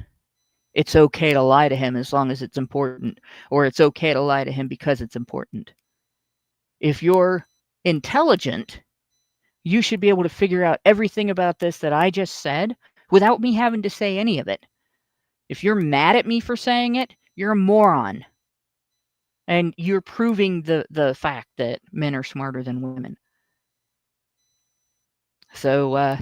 it's okay to lie to him as long as it's important, or it's okay to lie to him because it's important. If you're intelligent, you should be able to figure out everything about this that I just said without me having to say any of it. If you're mad at me for saying it, you're a moron. And you're proving the fact that men are smarter than women. So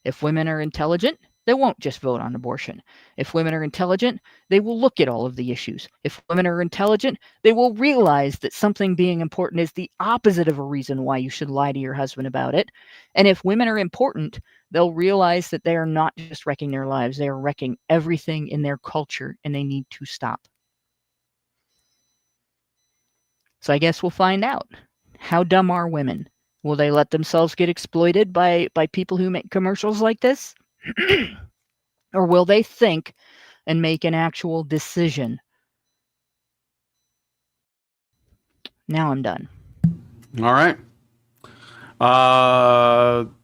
if women are intelligent, they won't just vote on abortion. If women are intelligent, they will look at all of the issues. If women are intelligent, they will realize that something being important is the opposite of a reason why you should lie to your husband about it. And if women are important, they'll realize that they are not just wrecking their lives, they are wrecking everything in their culture, and they need to stop. So I guess we'll find out. How dumb are women? Will they let themselves get exploited by people who make commercials like this? Or will they think and make an actual decision? Now I'm done. All right.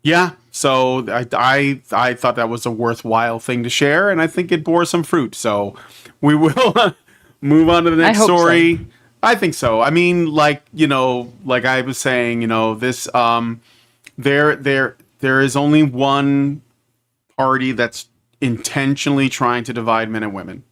Yeah. So I thought that was a worthwhile thing to share, and I think it bore some fruit. So we will move on to the next story. So. I think so. I mean, like I was saying, this there is only one party that's intentionally trying to divide men and women.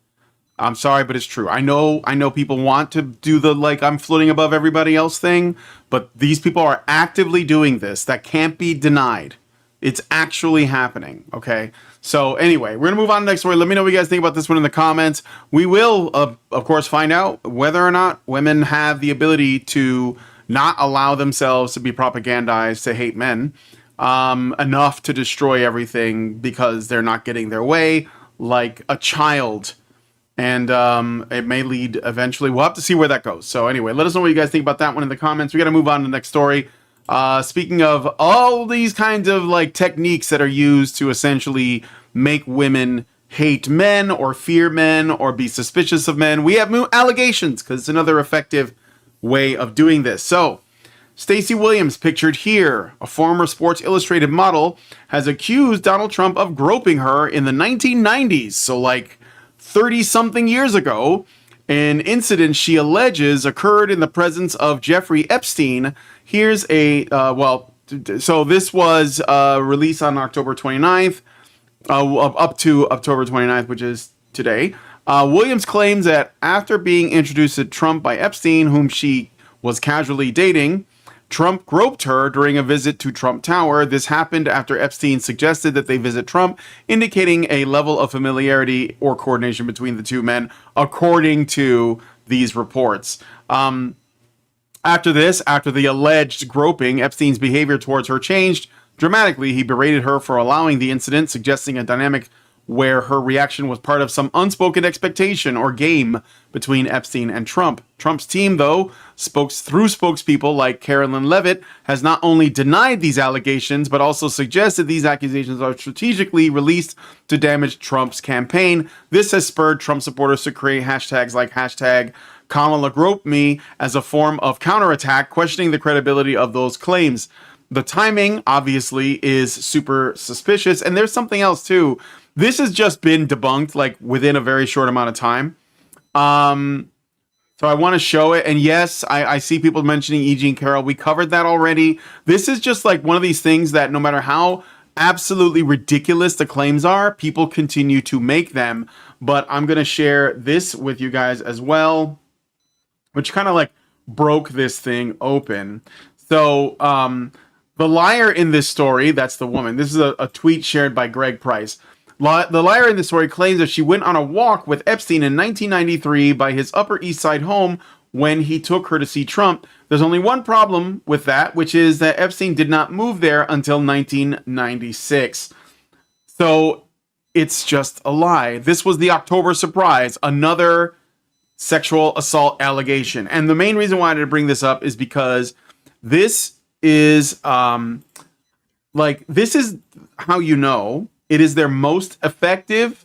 I'm sorry, but it's true. I know people want to do the I'm floating above everybody else thing, but these people are actively doing this. That can't be denied. It's actually happening. Okay. So anyway, we're going to move on to the next story. Let me know what you guys think about this one in the comments. We will, of course, find out whether or not women have the ability to not allow themselves to be propagandized to hate men enough to destroy everything because they're not getting their way, like a child. And it may lead eventually. We'll have to see where that goes. So anyway, let us know what you guys think about that one in the comments. We got to move on to the next story. Speaking of all these kinds of techniques that are used to essentially make women hate men or fear men or be suspicious of men, we have allegations because it's another effective way of doing this. So Stacey Williams, pictured here, a former Sports Illustrated model, has accused Donald Trump of groping her in the 1990s. So 30-something years ago, an incident she alleges occurred in the presence of Jeffrey Epstein. Here's so this was released on October 29th, up to October 29th, which is today. Williams claims that after being introduced to Trump by Epstein, whom she was casually dating, Trump groped her during a visit to Trump Tower. This happened after Epstein suggested that they visit Trump, indicating a level of familiarity or coordination between the two men, according to these reports. After the alleged groping, Epstein's behavior towards her changed dramatically. He berated her for allowing the incident, suggesting a dynamic where her reaction was part of some unspoken expectation or game between Epstein and Trump. Trump's team, though, through spokespeople like Carolyn Levitt, has not only denied these allegations, but also suggested these accusations are strategically released to damage Trump's campaign. This has spurred Trump supporters to create hashtags like hashtag Kamala groped me as a form of counterattack, questioning the credibility of those claims. The timing, obviously, is super suspicious. And there's something else, too. This has just been debunked, within a very short amount of time. So I want to show it. And yes, I see people mentioning E. Jean Carroll. We covered that already. This is just one of these things that no matter how absolutely ridiculous the claims are, people continue to make them. But I'm going to share this with you guys as well, which kind of broke this thing open. So the liar in this story, that's the woman. This is a tweet shared by Greg Price. The liar in the story claims that she went on a walk with Epstein in 1993 by his Upper East Side home when he took her to see Trump. There's only one problem with that, which is that Epstein did not move there until 1996. So it's just a lie. This was the October surprise, another sexual assault allegation. And the main reason why I wanted to bring this up is because this is this is how you know it is their most effective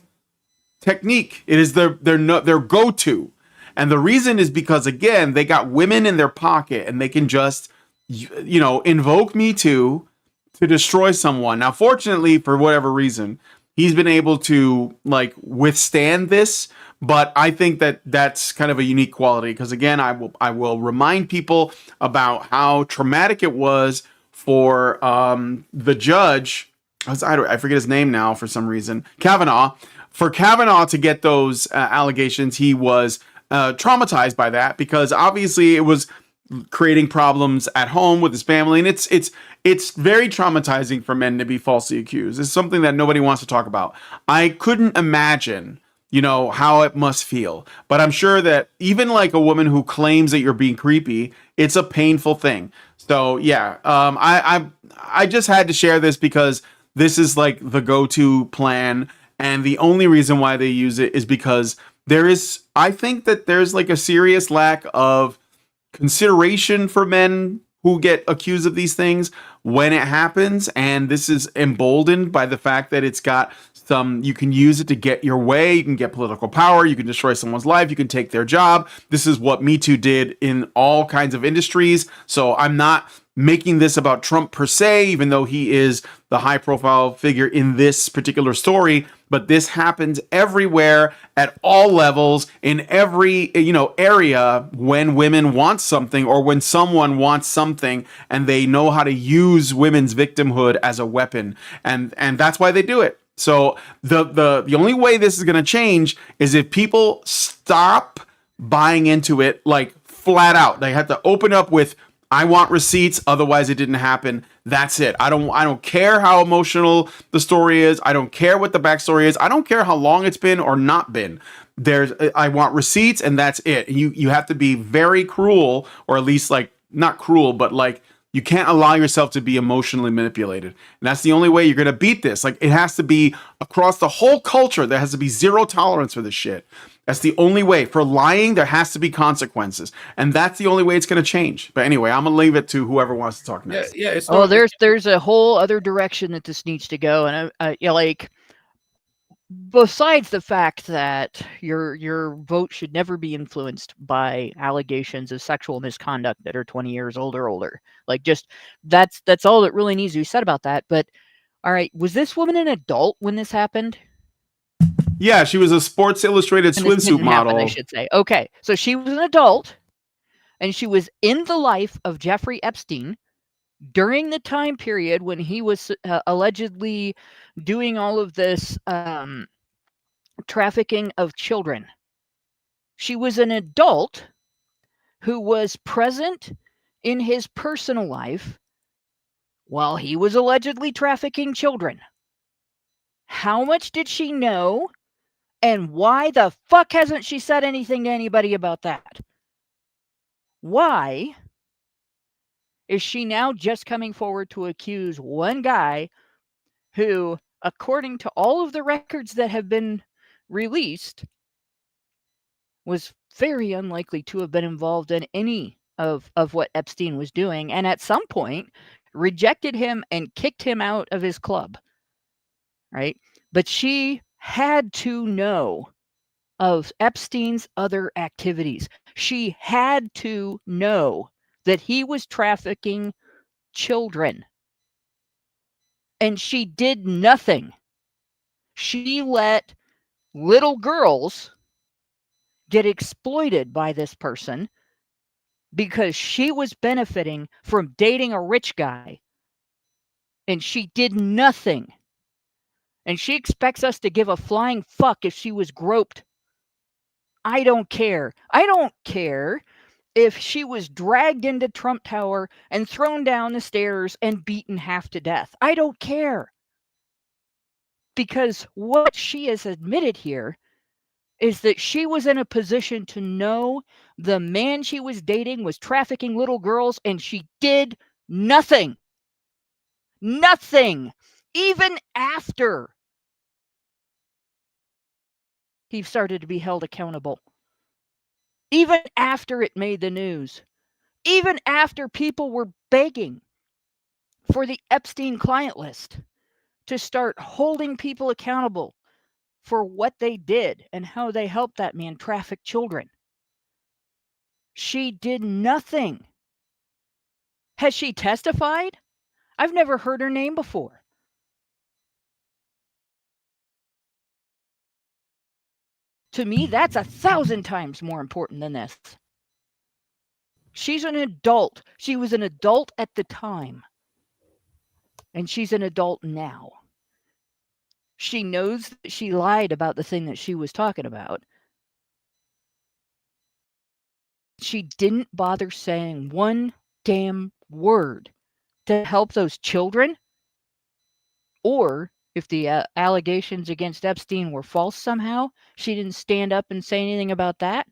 technique. It is their go-to. And the reason is because, again, they got women in their pocket and they can just, invoke Me Too to destroy someone. Now, fortunately, for whatever reason, he's been able to withstand this. But I think that that's kind of a unique quality because, again, I will remind people about how traumatic it was for the judge. I forget his name now for some reason. Kavanaugh. For Kavanaugh to get those allegations, he was traumatized by that because obviously it was creating problems at home with his family, and it's very traumatizing for men to be falsely accused. It's something that nobody wants to talk about. I couldn't imagine, how it must feel, but I'm sure that even like a woman who claims that you're being creepy, it's a painful thing. So yeah, I just had to share this because this is like the go-to plan, and the only reason why they use it is because I think that there's like a serious lack of consideration for men who get accused of these things when it happens. And this is emboldened by the fact that it's got you can use it to get your way. You can get political power. You can destroy someone's life. You can take their job. This is what Me Too did in all kinds of industries. So I'm not making this about Trump per se, even though he is the high profile figure in this particular story. But this happens everywhere at all levels in every, area when women want something or when someone wants something and they know how to use women's victimhood as a weapon. And that's why they do it. So the only way this is going to change is if people stop buying into it like flat out. They have to open up with, I want receipts, otherwise it didn't happen. That's it. I don't care how emotional the story is. I don't care what the backstory is. I don't care how long it's been or not been. I want receipts, and that's it. You have to be very cruel, or at least not cruel, but you can't allow yourself to be emotionally manipulated. And that's the only way you're going to beat this. It has to be across the whole culture. There has to be zero tolerance for this shit. That's the only way. For lying, there has to be consequences. And that's the only way it's going to change. But anyway, I'm going to leave it to whoever wants to talk next. Yeah. There's a whole other direction that this needs to go. And besides the fact that your vote should never be influenced by allegations of sexual misconduct that are 20 years old or older. That's all that really needs to be said about that. But all right, was this woman an adult when this happened? Yeah, she was a Sports Illustrated swimsuit model. I should say. Okay, so she was an adult, and she was in the life of Jeffrey Epstein during the time period when he was allegedly doing all of this trafficking of children. She was an adult who was present in his personal life while he was allegedly trafficking children. How much did she know? And why the fuck hasn't she said anything to anybody about that? Why is she now just coming forward to accuse one guy who, according to all of the records that have been released, was very unlikely to have been involved in any of what Epstein was doing, and at some point rejected him and kicked him out of his club, right? But she had to know of Epstein's other activities. She had to know that he was trafficking children. And she did nothing. She let little girls get exploited by this person because she was benefiting from dating a rich guy. And she did nothing. And she expects us to give a flying fuck if she was groped. I don't care. I don't care if she was dragged into Trump Tower and thrown down the stairs and beaten half to death. I don't care. Because what she has admitted here is that she was in a position to know the man she was dating was trafficking little girls, and she did nothing. Nothing. Even after he started to be held accountable. Even after it made the news. Even after people were begging for the Epstein client list to start holding people accountable for what they did and how they helped that man traffic children. She did nothing. Has she testified? I've never heard her name before. To me, that's 1,000 times more important than this. She's an adult. She was an adult at the time. And she's an adult now. She knows that she lied about the thing that she was talking about. She didn't bother saying one damn word to help those children. Or if the allegations against Epstein were false somehow, she didn't stand up and say anything about that.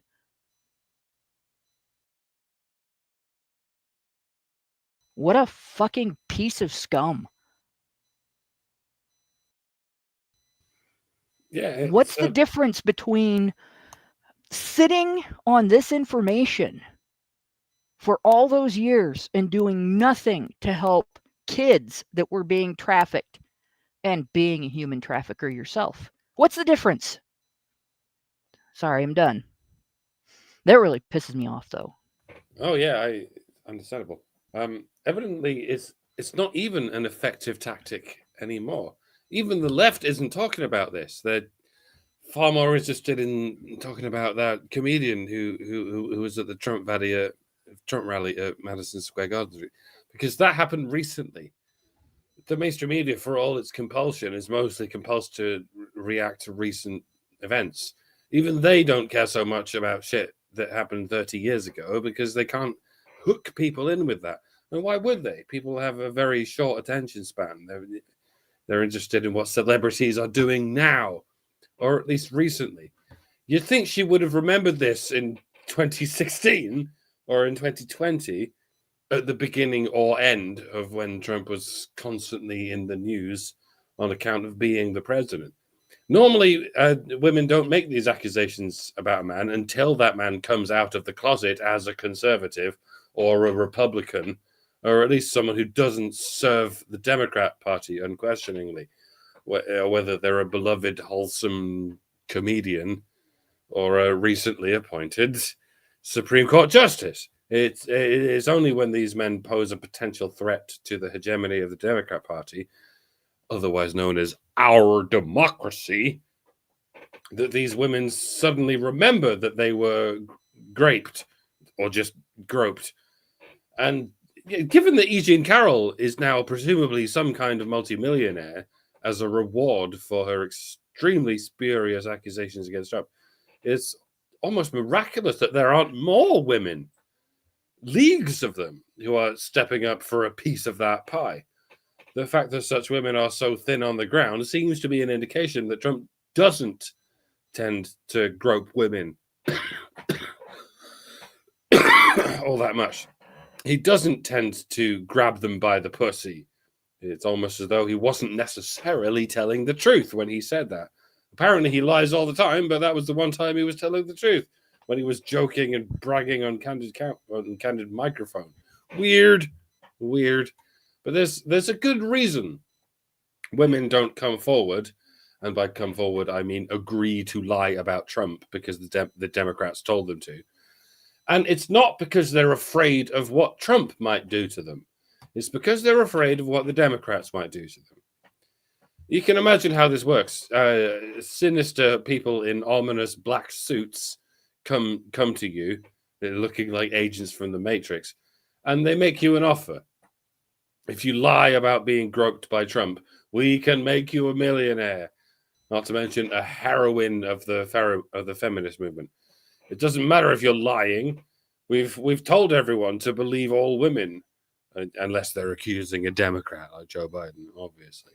What a fucking piece of scum. Yeah. What's the difference between sitting on this information for all those years and doing nothing to help kids that were being trafficked and being a human trafficker yourself? What's the difference? Sorry, I'm done. That really pisses me off, though. Oh yeah, understandable. Evidently, it's not even an effective tactic anymore. Even the left isn't talking about this. They're far more interested in talking about that comedian who was at the Trump rally at Madison Square Garden, because that happened recently. The mainstream media, for all its compulsion, is mostly compulsed to react to recent events. Even they don't care so much about shit that happened 30 years ago because they can't hook people in with that. And why would they? People have a very short attention span. They're interested in what celebrities are doing now, or at least recently. You'd think she would have remembered this in 2016 or in 2020 at the beginning or end of when Trump was constantly in the news on account of being the president. Normally, women don't make these accusations about a man until that man comes out of the closet as a conservative or a Republican, or at least someone who doesn't serve the Democrat Party unquestioningly, whether they're a beloved, wholesome comedian or a recently appointed Supreme Court justice. It is only when these men pose a potential threat to the hegemony of the Democrat Party, otherwise known as our democracy, that these women suddenly remember that they were graped or just groped. And given that E. Jean Carroll is now presumably some kind of multimillionaire as a reward for her extremely spurious accusations against Trump, it's almost miraculous that there aren't more women, leagues of them, who are stepping up for a piece of that pie. The fact that such women are so thin on the ground seems to be an indication that Trump doesn't tend to grope women all that much. He doesn't tend to grab them by the pussy. It's almost as though he wasn't necessarily telling the truth when he said that. Apparently he lies all the time, but that was the one time he was telling the truth, when he was joking and bragging on candid microphone. Weird. But there's a good reason women don't come forward, and by come forward I mean agree to lie about Trump because the Democrats told them to. And it's not because they're afraid of what Trump might do to them. It's because they're afraid of what the Democrats might do to them. You can imagine how this works. Sinister people in ominous black suits come to you, they're looking like agents from the Matrix, and they make you an offer. If you lie about being groped by Trump, we can make you a millionaire. Not to mention a heroine of the feminist movement. It doesn't matter if you're lying. We've told everyone to believe all women, unless they're accusing a Democrat like Joe Biden, obviously.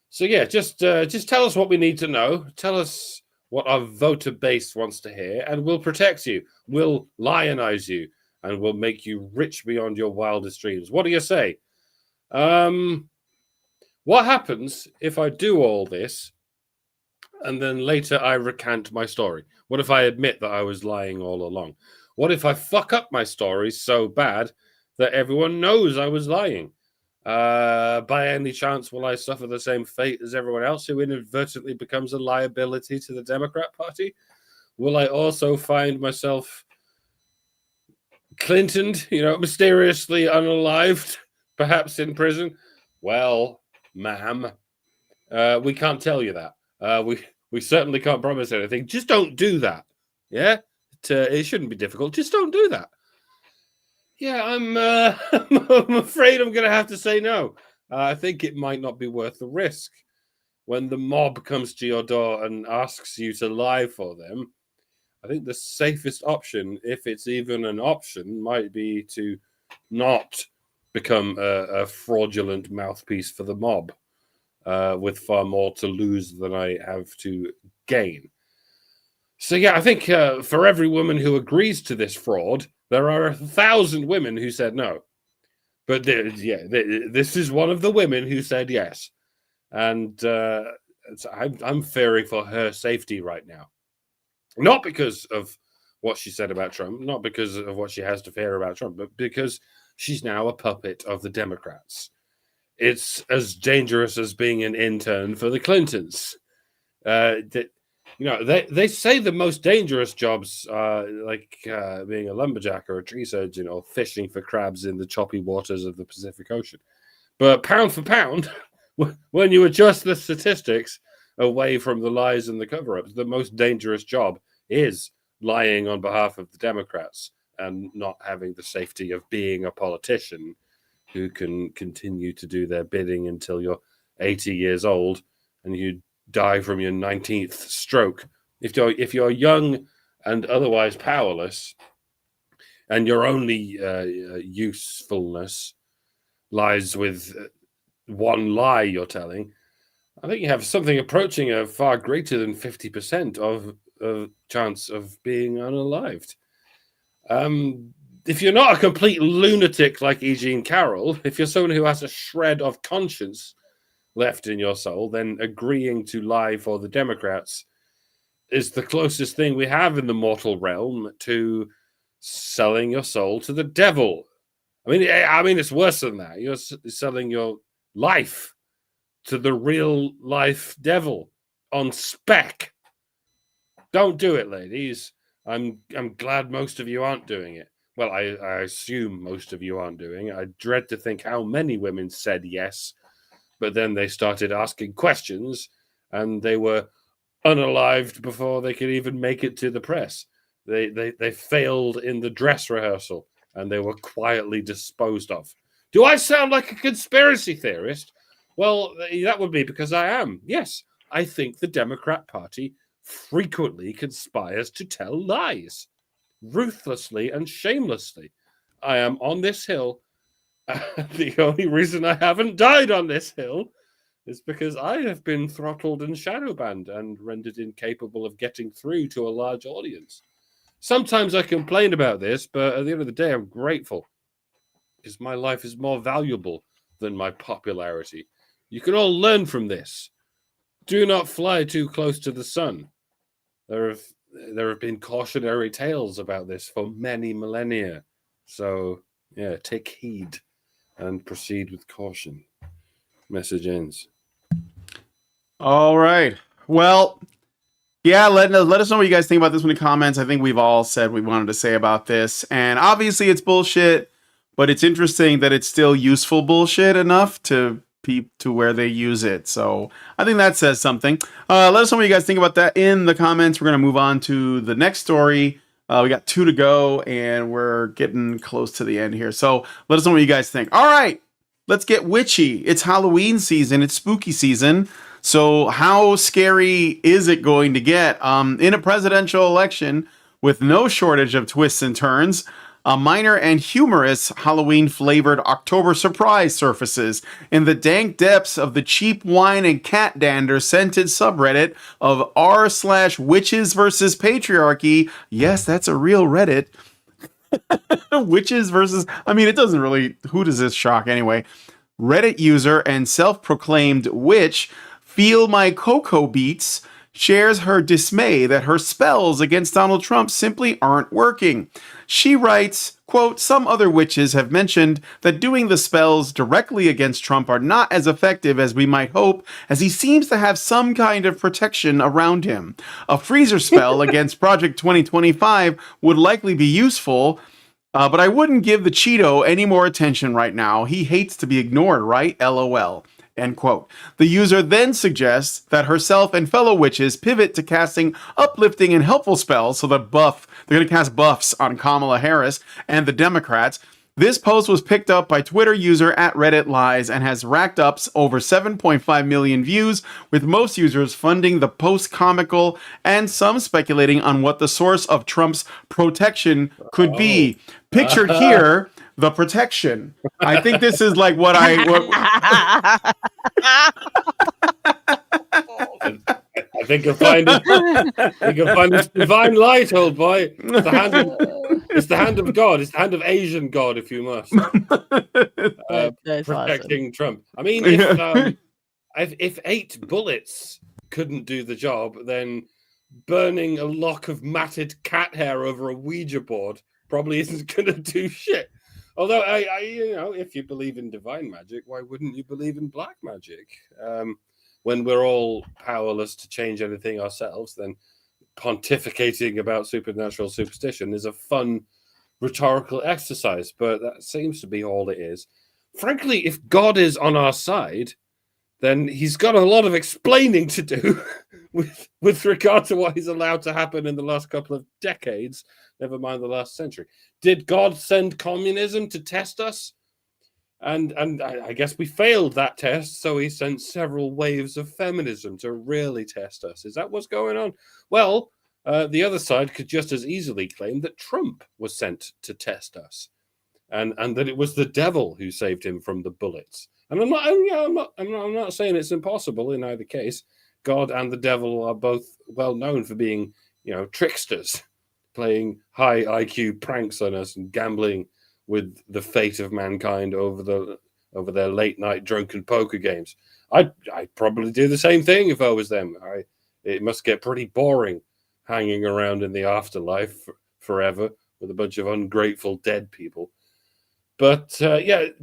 So yeah, just tell us what we need to know. Tell us what our voter base wants to hear, and we'll protect you. We'll lionize you, and we'll make you rich beyond your wildest dreams. What do you say? What happens if I do all this, and then later I recant my story? What if I admit that I was lying all along? What if I fuck up my story so bad that everyone knows I was lying? By any chance, will I suffer the same fate as everyone else who inadvertently becomes a liability to the Democrat Party? Will I also find myself Clintoned, mysteriously unalived, perhaps in prison? Well, ma'am, we can't tell you that. We certainly can't promise anything. Just don't do that. Yeah, it shouldn't be difficult. Just don't do that. Yeah, I'm afraid I'm going to have to say no. I think it might not be worth the risk. When the mob comes to your door and asks you to lie for them, I think the safest option, if it's even an option, might be to not become a fraudulent mouthpiece for the mob, with far more to lose than I have to gain. So yeah, I think for every woman who agrees to this fraud, there are 1,000 women who said no. But this is one of the women who said yes. And I'm fearing for her safety right now. Not because of what she said about Trump, not because of what she has to fear about Trump, but because she's now a puppet of the Democrats. It's as dangerous as being an intern for the Clintons. They say the most dangerous jobs are like being a lumberjack or a tree surgeon or fishing for crabs in the choppy waters of the Pacific Ocean. But pound for pound, when you adjust the statistics away from the lies and the cover-ups, the most dangerous job is lying on behalf of the Democrats and not having the safety of being a politician who can continue to do their bidding until you're 80 years old and you die from your 19th stroke. If you're young and otherwise powerless, and your only usefulness lies with one lie you're telling, I think you have something approaching a far greater than 50% of chance of being unalived. If you're not a complete lunatic like E. Jean Carroll, if you're someone who has a shred of conscience left in your soul, then agreeing to lie for the Democrats is the closest thing we have in the mortal realm to selling your soul to the devil. I mean, it's worse than that. You're selling your life to the real life devil on spec. Don't do it, ladies. I'm glad most of you aren't doing it. Well, I assume most of you aren't doing it. I dread to think how many women said yes, but then they started asking questions and they were unalived before they could even make it to the press. They failed in the dress rehearsal and they were quietly disposed of. Do I sound like a conspiracy theorist? Well, that would be because I am. Yes, I think the Democrat Party frequently conspires to tell lies, ruthlessly and shamelessly. I am on this hill. The only reason I haven't died on this hill is because I have been throttled and shadow banned and rendered incapable of getting through to a large audience. Sometimes I complain about this, but at the end of the day, I'm grateful because my life is more valuable than my popularity. You can all learn from this. Do not fly too close to the sun. There have been cautionary tales about this for many millennia. So, yeah, take heed and proceed with caution. Message ends. All right. Well, yeah, let us know what you guys think about this one in the comments. I think we've all said what we wanted to say about this. And obviously it's bullshit, but it's interesting that it's still useful bullshit enough to where they use it. So I think that says something. Let us know what you guys think about that in the comments. We're going to move on to the next story. We got 2 to go and we're getting close to the end here. So let us know what you guys think. All right, let's get witchy. It's Halloween season. It's spooky season. So how scary is it going to get? In a presidential election with no shortage of twists and turns, A minor and humorous Halloween-flavored October surprise surfaces in the dank depths of the cheap wine and cat dander scented subreddit of r/witches versus patriarchy. Yes, that's a real Reddit. Witches versus... I mean, it doesn't really... Who does this shock anyway? Reddit user and self-proclaimed witch Feel My Cocoa Beats shares her dismay that her spells against Donald Trump simply aren't working. She writes, quote, some other witches have mentioned that doing the spells directly against Trump are not as effective as we might hope, as he seems to have some kind of protection around him. A freezer spell against Project 2025 would likely be useful, but I wouldn't give the Cheeto any more attention right now. He hates to be ignored, right? LOL. End quote. The user then suggests that herself and fellow witches pivot to casting uplifting and helpful spells so that they're going to cast buffs on Kamala Harris and the Democrats. This post was picked up by Twitter user @RedditLies and has racked up over 7.5 million views, with most users funding the post comical and some speculating on what the source of Trump's protection could be. Pictured here, the protection. I think this is like what I think you'll find this divine light, old boy. It's the hand of God. It's the hand of Asian God, if you must. That's protecting awesome. Trump. I mean, if 8 bullets couldn't do the job, then burning a lock of matted cat hair over a Ouija board probably isn't going to do shit. Although, if you believe in divine magic, why wouldn't you believe in black magic? When we're all powerless to change anything ourselves, then pontificating about supernatural superstition is a fun rhetorical exercise, but that seems to be all it is. Frankly, if God is on our side, then he's got a lot of explaining to do with regard to what he's allowed to happen in the last couple of decades, never mind the last century. Did God send communism to test us? And I guess we failed that test, so he sent several waves of feminism to really test us. Is that what's going on? Well, the other side could just as easily claim that Trump was sent to test us, and that it was the devil who saved him from the bullets. And I'm not saying it's impossible in either case. God and the devil are both well known for being, tricksters, playing high IQ pranks on us and gambling with the fate of mankind over their late night drunken poker games. I'd probably do the same thing if I was them. It must get pretty boring hanging around in the afterlife forever with a bunch of ungrateful dead people. But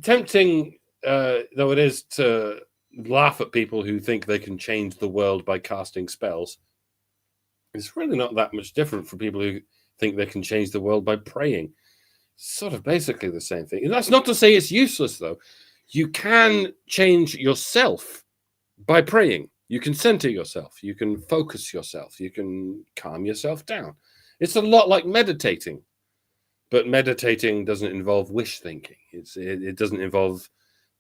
tempting though it is to laugh at people who think they can change the world by casting spells, it's really not that much different from people who think they can change the world by praying. Sort of basically the same thing. And that's not to say it's useless, though. You can change yourself by praying. You can center yourself. You can focus yourself. You can calm yourself down. It's a lot like meditating. But meditating doesn't involve wish thinking. It doesn't involve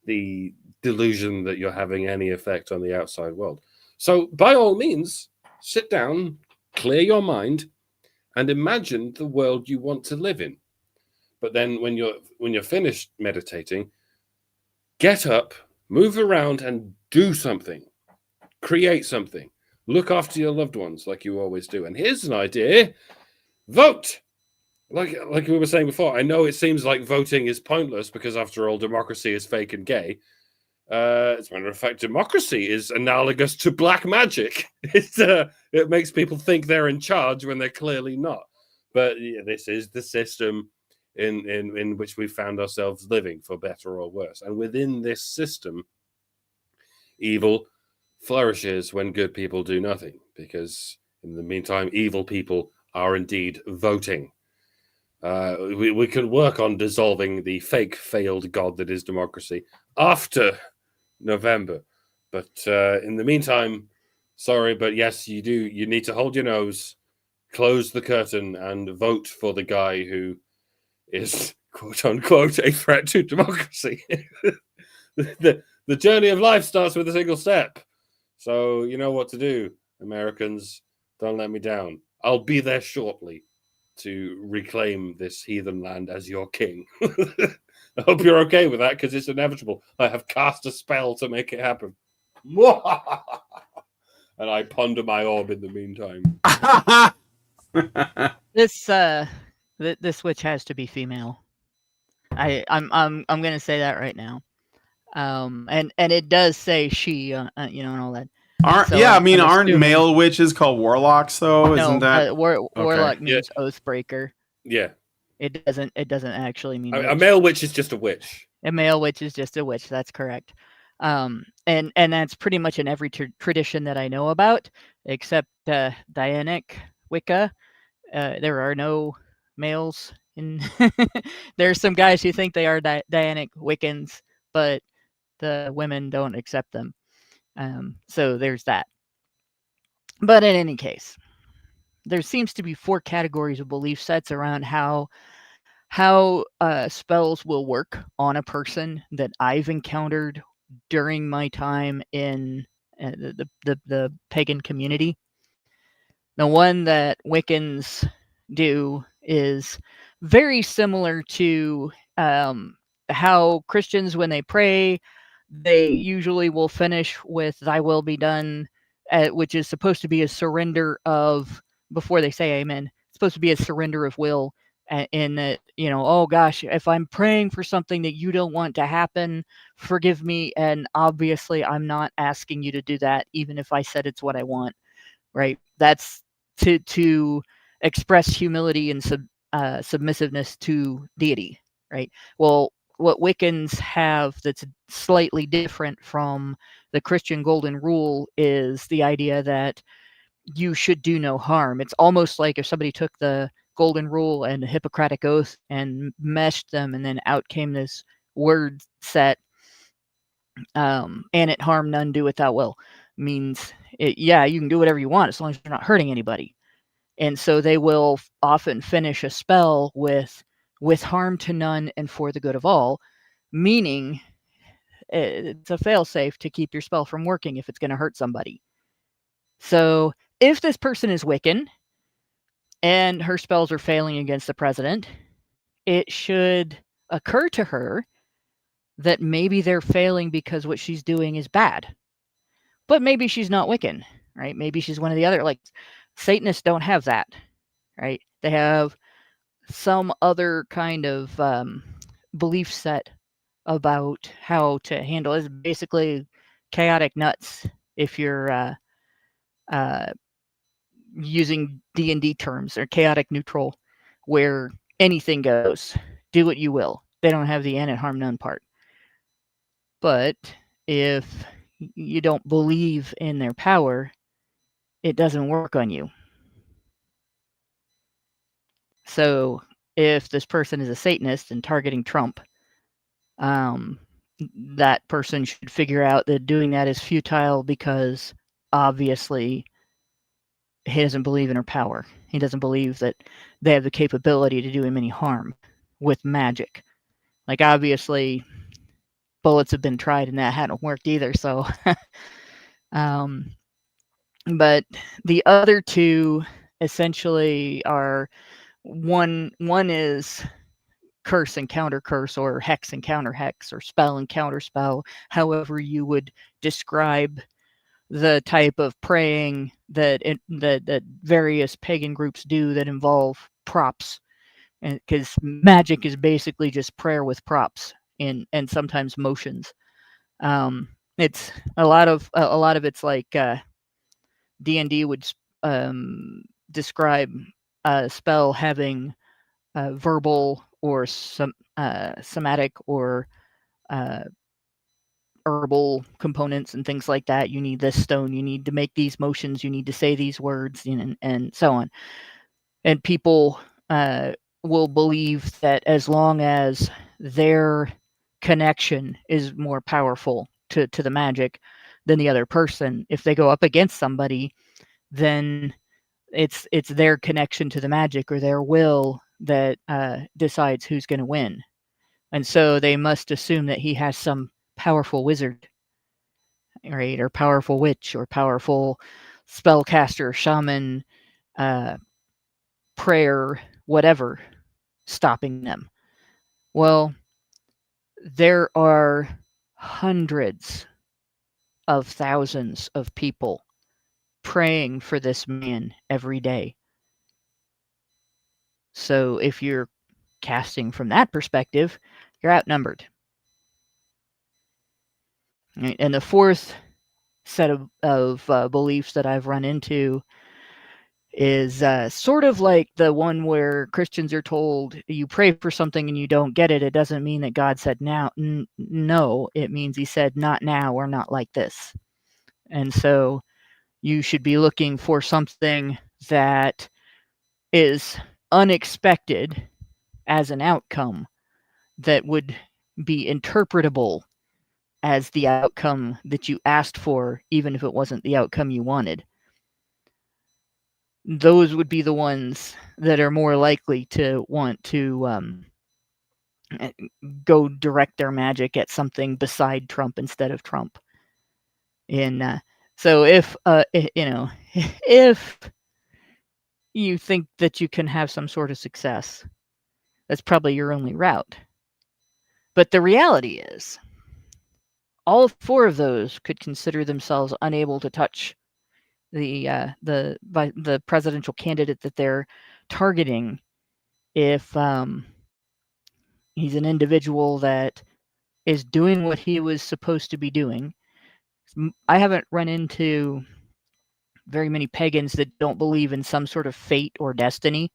the delusion that you're having any effect on the outside world. So by all means, sit down, clear your mind, and imagine the world you want to live in. But then when you're finished meditating, get up, move around, and do something. Create something. Look after your loved ones like you always do. And here's an idea. Vote! Like we were saying before, I know it seems like voting is pointless because, after all, democracy is fake and gay. As a matter of fact, democracy is analogous to black magic. It makes people think they're in charge when they're clearly not. But this is the system in which we found ourselves living, for better or worse. And within this system, evil flourishes when good people do nothing, because in the meantime, evil people are indeed voting. We can work on dissolving the fake failed god that is democracy after November. But in the meantime, sorry, but yes, you need to hold your nose, close the curtain, and vote for the guy who is, quote unquote, a threat to democracy. The journey of life starts with a single step. So you know what to do, Americans. Don't let me down. I'll be there shortly to reclaim this heathen land as your king. I hope you're okay with that, because it's inevitable. I have cast a spell to make it happen. And I ponder my orb in the meantime. This witch has to be female. I'm gonna say that right now. And it does say she, and all that. Aren't male witches called warlocks though? No, Isn't that warlock means oathbreaker. Yeah. It doesn't actually mean a male witch is just a witch. A male witch is just a witch. That's correct. And that's pretty much in every tradition that I know about, except Dianic Wicca. There are no males in. There's some guys who think they are Dianic Wiccans, but the women don't accept them. So there's that. But in any case, there seems to be 4 categories of belief sets around how spells will work on a person that I've encountered during my time in the pagan community. The one that Wiccans do is very similar to how Christians, when they pray, they usually will finish with "Thy will be done," which is supposed to be a surrender of, before they say Amen, it's supposed to be a surrender of will. In that, oh gosh, if I'm praying for something that you don't want to happen, forgive me. And obviously, I'm not asking you to do that, even if I said it's what I want. Right? That's to express humility and submissiveness to deity. Right? Well, what Wiccans have that's slightly different from the Christian golden rule is the idea that you should do no harm. It's almost like if somebody took the golden rule and the Hippocratic oath and meshed them, and then out came this word set, and it harm none, do without will, means you can do whatever you want as long as you're not hurting anybody. And so they will often finish a spell with harm to none and for the good of all, meaning it's a fail-safe to keep your spell from working if it's going to hurt somebody. So if this person is Wiccan and her spells are failing against the president, it should occur to her that maybe they're failing because what she's doing is bad. But maybe she's not Wiccan, right? Maybe she's one of the other, like Satanists don't have that, right? They have some other kind of belief set about how to handle it. It's basically chaotic nuts if you're using D&D terms, or chaotic neutral, where anything goes, do what you will. They don't have the and it harm none part. But if you don't believe in their power, it doesn't work on you. So if this person is a Satanist and targeting Trump, that person should figure out that doing that is futile, because obviously he doesn't believe in her power. He doesn't believe that they have the capability to do him any harm with magic. Like, obviously, bullets have been tried and that hadn't worked either. So, but the other 2 essentially are one is curse and counter curse, or hex and counter hex, or spell and counter spell, however you would describe the type of praying that various pagan groups do that involve props, and because magic is basically just prayer with props and sometimes motions. It's a lot of it's like D&D would describe a spell having verbal or somatic or herbal components and things like that. You need this stone, you need to make these motions, you need to say these words, and so on. And people will believe that as long as their connection is more powerful to the magic than the other person, if they go up against somebody, then it's their connection to the magic or their will that decides who's going to win. And so they must assume that he has some powerful wizard, right, or powerful witch, or powerful spellcaster, shaman, prayer whatever stopping them. Well, there are hundreds of thousands of people praying for this man every day. So if you're casting from that perspective, you're outnumbered. And the fourth set of beliefs that I've run into is sort of like the one where Christians are told you pray for something and you don't get it. It doesn't mean that God said now. No, it means he said not now or not like this. And so you should be looking for something that is unexpected as an outcome that would be interpretable as the outcome that you asked for, even if it wasn't the outcome you wanted. Those would be the ones that are more likely to want to go direct their magic at something beside Trump instead of Trump. And so if if you think that you can have some sort of success, that's probably your only route. But the reality is, all four of those could consider themselves unable to touch the presidential candidate that they're targeting if he's an individual that is doing what he was supposed to be doing. I haven't run into very many pagans that don't believe in some sort of fate or destiny.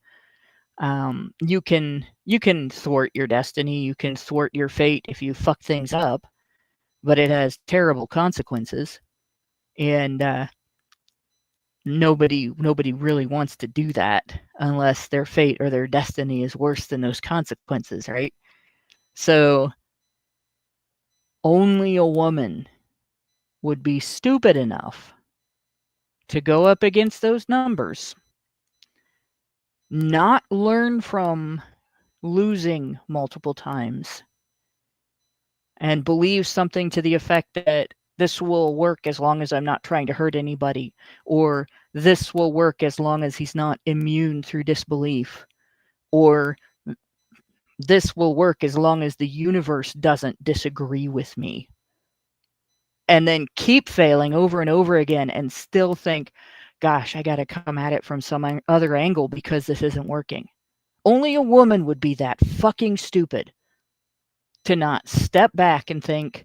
You can thwart your destiny, you can thwart your fate if you fuck things up, but it has terrible consequences, and nobody really wants to do that unless their fate or their destiny is worse than those consequences, right? So only a woman would be stupid enough to go up against those numbers, not learn from losing multiple times, and believe something to the effect that this will work as long as I'm not trying to hurt anybody, or this will work as long as he's not immune through disbelief, or this will work as long as the universe doesn't disagree with me. And then keep failing over and over again and still think, gosh, I got to come at it from some other angle because this isn't working. Only a woman would be that fucking stupid to not step back and think,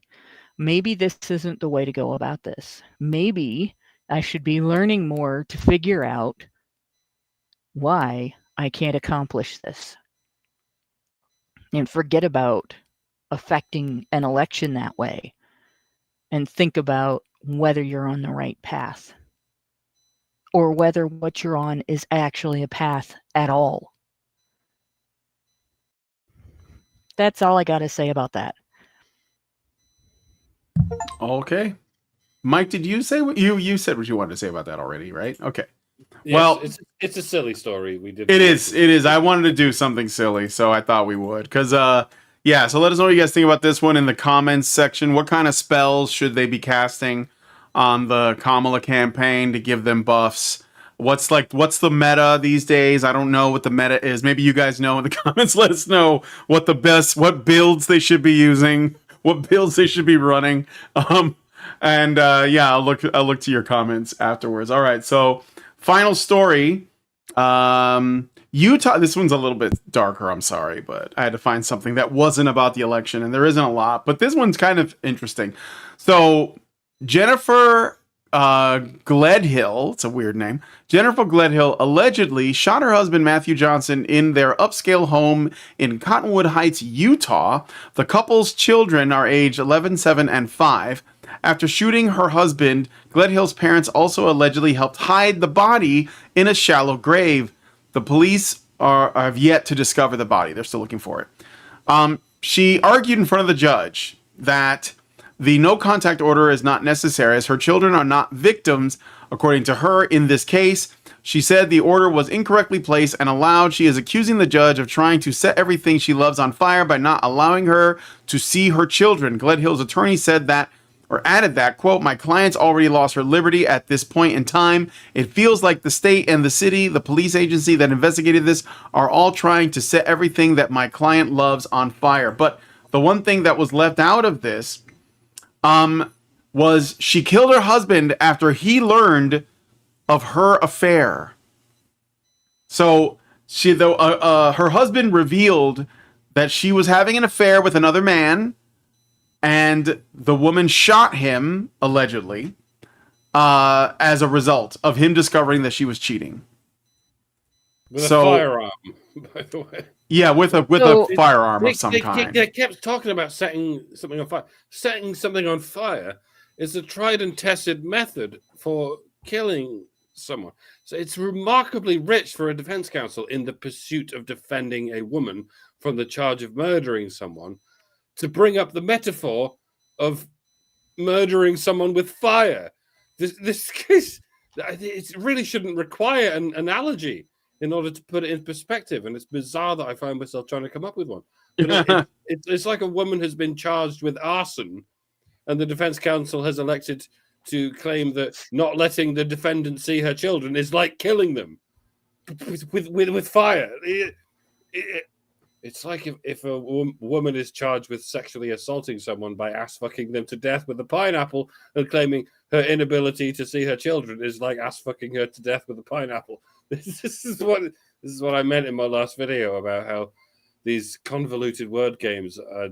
maybe this isn't the way to go about this. Maybe I should be learning more to figure out why I can't accomplish this. And forget about affecting an election that way. And think about whether you're on the right path. Or whether what you're on is actually a path at all. That's all I got to say about that. Okay. Mike, did you say what you said what you wanted to say about that already, right? Okay. Yes, well, it's a silly story. We did. It is. I wanted to do something silly, so I thought we would. Yeah, so let us know what you guys think about this one in the comments section. What kind of spells should they be casting on the Kamala campaign to give them buffs? What's the meta these days? I don't know what the meta is. Maybe you guys know in the comments. Let us know what builds they should be using, what builds they should be running. Yeah, I'll look to your comments afterwards. All right, so final story. Utah, this one's a little bit darker, I'm sorry, but I had to find something that wasn't about the election, and there isn't a lot, but this one's kind of interesting. So, Jennifer Gledhill, it's a weird name, Jennifer Gledhill allegedly shot her husband, Matthew Johnson, in their upscale home in Cottonwood Heights, Utah. The couple's children are aged 11, 7, and 5. After shooting her husband, Gledhill's parents also allegedly helped hide the body in a shallow grave. The police have yet to discover the body. They're still looking for it. She argued in front of the judge that the no contact order is not necessary as her children are not victims, according to her, in this case. She said the order was incorrectly placed and allowed. She is accusing the judge of trying to set everything she loves on fire by not allowing her to see her children. Gledhill's attorney said that or added that, quote, "My client's already lost her liberty at this point in time. It feels like the state and the city, the police agency that investigated this, are all trying to set everything that my client loves on fire." But the one thing that was left out of this was she killed her husband after he learned of her affair. So her husband revealed that she was having an affair with another man, and the woman shot him, allegedly, as a result of him discovering that she was cheating. With a firearm, by the way. Yeah, with a firearm of some kind. They kept talking about setting something on fire. Setting something on fire is a tried and tested method for killing someone. So it's remarkably rich for a defense counsel in the pursuit of defending a woman from the charge of murdering someone to bring up the metaphor of murdering someone with fire. This case, it really shouldn't require an analogy in order to put it in perspective. And it's bizarre that I find myself trying to come up with one. But it's like a woman has been charged with arson, and the defense counsel has elected to claim that not letting the defendant see her children is like killing them with fire. It's like if a woman is charged with sexually assaulting someone by ass-fucking them to death with a pineapple and claiming her inability to see her children is like ass-fucking her to death with a pineapple. This is what I meant in my last video about how these convoluted word games are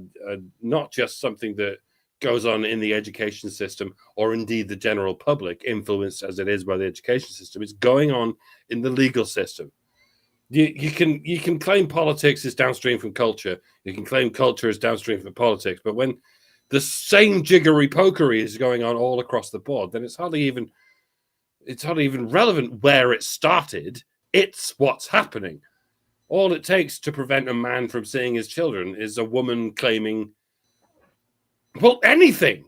not just something that goes on in the education system or indeed the general public, influenced as it is by the education system. It's going on in the legal system. You can claim politics is downstream from culture. You can claim culture is downstream from politics. But when the same jiggery pokery is going on all across the board, then it's hardly even relevant where it started. It's what's happening. All it takes to prevent a man from seeing his children is a woman claiming, well, anything.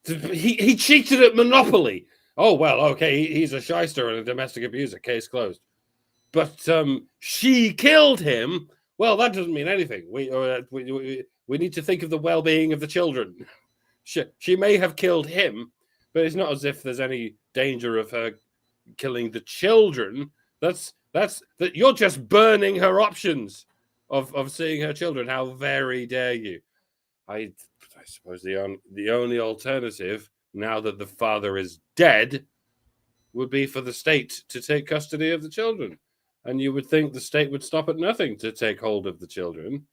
He cheated at Monopoly. Oh, well, okay, he's a shyster and a domestic abuser. Case closed. But she killed him. Well, that doesn't mean anything. We need to think of the well-being of the children. She may have killed him, but it's not as if there's any danger of her killing the children. That's you're just burning her options of seeing her children. How very dare you? I suppose the only alternative, now that the father is dead, would be for the state to take custody of the children. And you would think the state would stop at nothing to take hold of the children.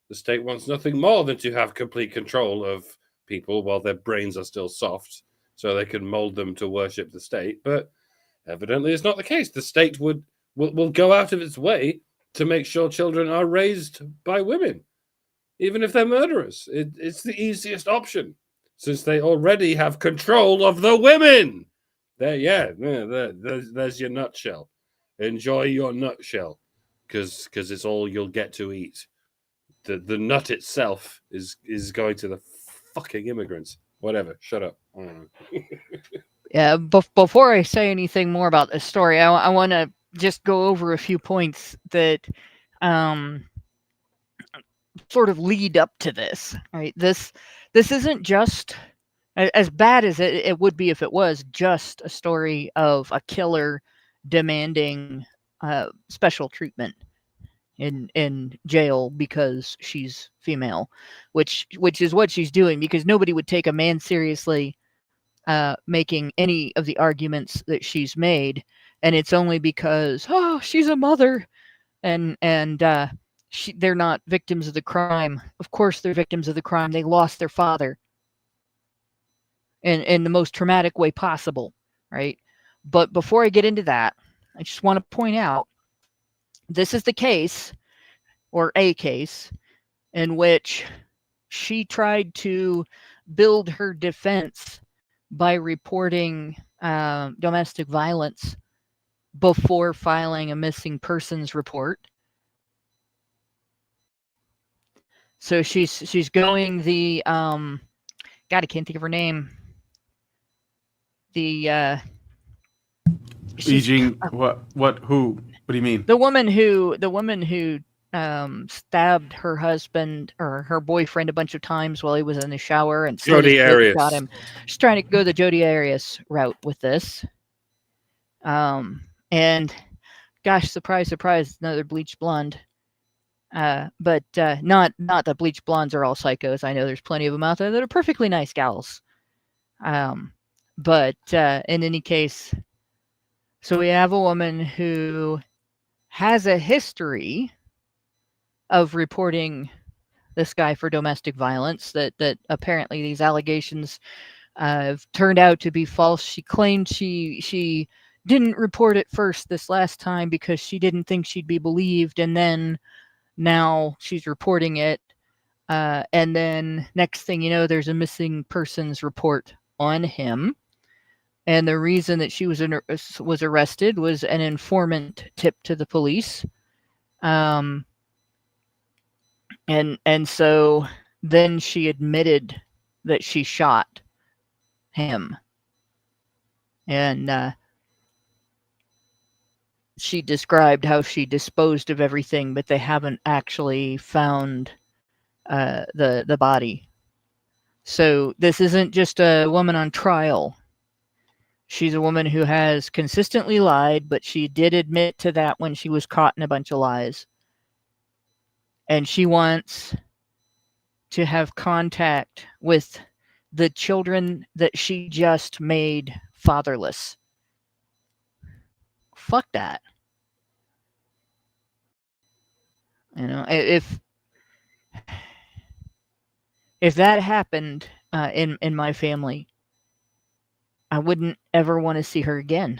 The state wants nothing more than to have complete control of people while their brains are still soft, so they can mold them to worship the state. But evidently it's not the case. The state will go out of its way to make sure children are raised by women, even if they're murderers. It's the easiest option, since they already have control of the women. There's your nutshell. Enjoy your nutshell, because it's all you'll get to eat. The nut itself is going to the fucking immigrants. Whatever. Shut up. I don't know. Yeah. Before I say anything more about this story, I want to just go over a few points that sort of lead up to this. Right. This isn't just as bad as it would be if it was just a story of a killer demanding special treatment in jail because she's female, which is what she's doing, because nobody would take a man seriously making any of the arguments that she's made, and it's only because she's a mother and they're not victims of the crime. Of course they're victims of the crime. They lost their father in the most traumatic way possible, right? But before I get into that, I just want to point out, this is the case, or a case, in which she tried to build her defense by reporting domestic violence before filing a missing persons report. So she's going the God, I can't think of her name. The Who? What do you mean? The woman who stabbed her husband or her boyfriend a bunch of times while he was in the shower and Jodi Arias. got him. She's trying to go the Jodi Arias route with this. And gosh, surprise, surprise, another bleached blonde. But not that bleached blondes are all psychos. I know there's plenty of them out there that are perfectly nice gals. But in any case, so we have a woman who has a history of reporting this guy for domestic violence, that apparently these allegations have turned out to be false. She claimed she didn't report it first this last time because she didn't think she'd be believed, and then now she's reporting it. And then next thing you know, there's a missing persons report on him. And the reason that she was arrested was an informant tip to the police. And so then she admitted that she shot him. And she described how she disposed of everything, but they haven't actually found the body. So this isn't just a woman on trial. She's a woman who has consistently lied, but she did admit to that when she was caught in a bunch of lies. And she wants to have contact with the children that she just made fatherless. Fuck that. You know, if that happened in my family, I wouldn't ever want to see her again.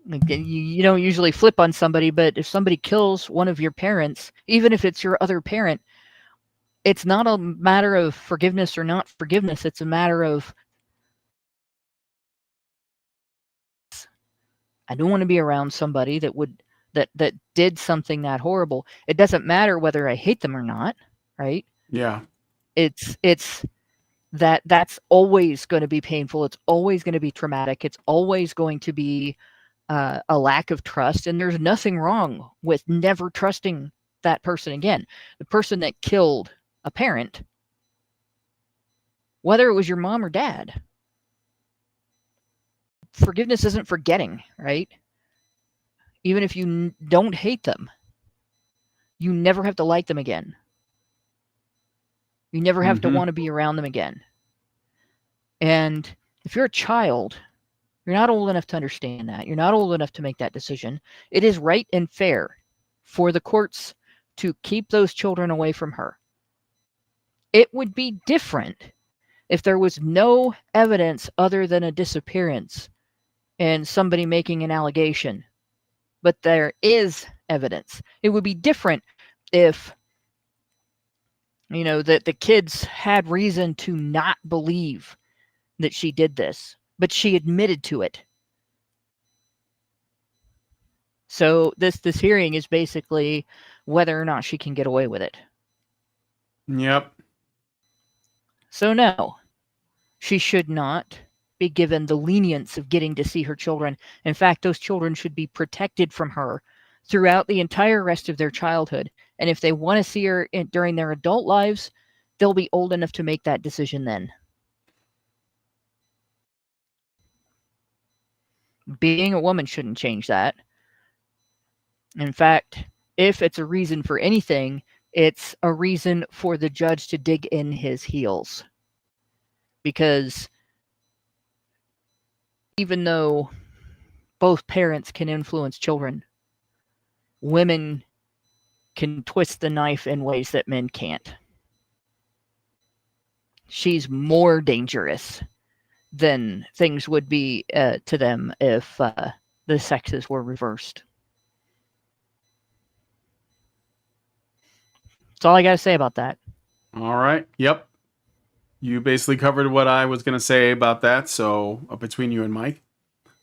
Like, you don't usually flip on somebody, but if somebody kills one of your parents, even if it's your other parent, it's not a matter of forgiveness or not forgiveness. It's a matter of, I don't want to be around somebody that did something that horrible. It doesn't matter whether I hate them or not, right? Yeah. It's that's always going to be painful. It's always going to be traumatic. It's always going to be a lack of trust. And there's nothing wrong with never trusting that person again. The person that killed a parent, whether it was your mom or dad, forgiveness isn't forgetting, right? Even if you don't hate them, you never have to like them again. You never have to want to be around them again. And if you're a child, you're not old enough to understand that. You're not old enough to make that decision. It is right and fair for the courts to keep those children away from her. It would be different if there was no evidence other than a disappearance and somebody making an allegation. But there is evidence. It would be different if, that the kids had reason to not believe that she did this, but she admitted to it. So this hearing is basically whether or not she can get away with it. Yep. So no, she should not be given the lenience of getting to see her children. In fact, those children should be protected from her throughout the entire rest of their childhood. And if they want to see her during their adult lives, they'll be old enough to make that decision then. Being a woman shouldn't change that. In fact, if it's a reason for anything, it's a reason for the judge to dig in his heels. Because even though both parents can influence children, women can twist the knife in ways that men can't. She's more dangerous than things would be to them if the sexes were reversed. That's all I got to say about that. All right. Yep. You basically covered what I was going to say about that. So between you and Mike.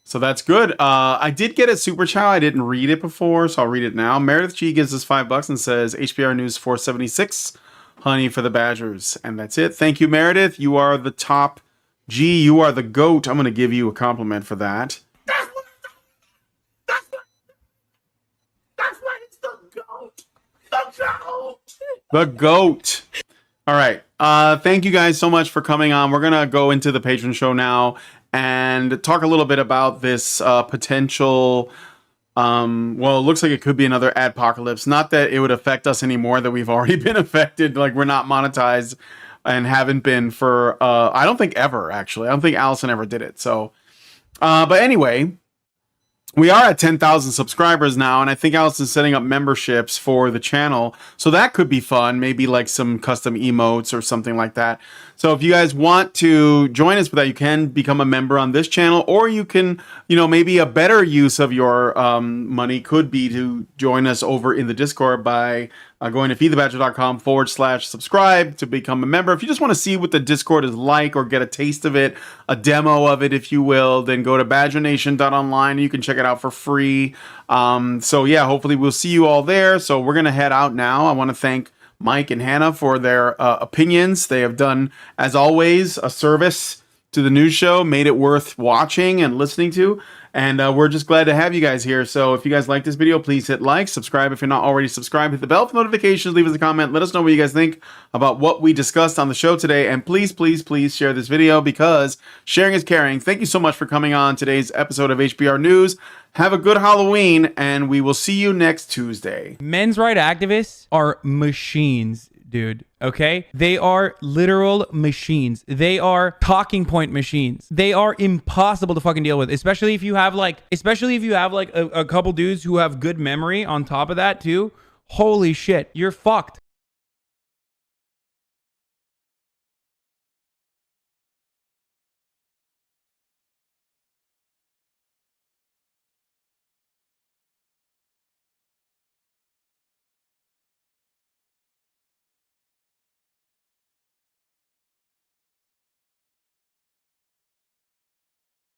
So that's good. I did get a super chat. I didn't read it before, so I'll read it now. Meredith G gives us $5 and says HBR News 476, honey for the Badgers. And that's it. Thank you, Meredith. You are the top G. You are the GOAT. I'm going to give you a compliment for that. The GOAT. All right. Thank you guys so much for coming on. We're going to go into the patron show now and talk a little bit about this potential. Well, it looks like it could be another adpocalypse. Not that it would affect us anymore, that we've already been affected. Like, we're not monetized and haven't been for, I don't think ever, actually. I don't think Allison ever did it. So, but anyway, we are at 10,000 subscribers now, and I think Allison's setting up memberships for the channel. So that could be fun. Maybe like some custom emotes or something like that. So if you guys want to join us with that, you can become a member on this channel, or you can, you know, maybe a better use of your money could be to join us over in the Discord by going to feedthebadger.com/subscribe to become a member. If you just want to see what the Discord is like or get a taste of it, a demo of it, if you will, then go to badgernation.online. You can check it out for free. So yeah, hopefully we'll see you all there. So we're going to head out now. I want to thank Mike and Hannah for their opinions. They have done, as always, a service to the news show, made it worth watching and listening to. And we're just glad to have you guys here. So if you guys like this video, please hit like, subscribe if you're not already subscribed, hit the bell for notifications, leave us a comment, let us know what you guys think about what we discussed on the show today. And please, please, please share this video, because sharing is caring. Thank you so much for coming on today's episode of HBR News. Have a good Halloween, and we will see you next Tuesday. Men's rights activists are machines, dude. Okay? They are literal machines. They are talking point machines. They are impossible to fucking deal with, especially if you have like a couple dudes who have good memory on top of that too. Holy shit, you're fucked.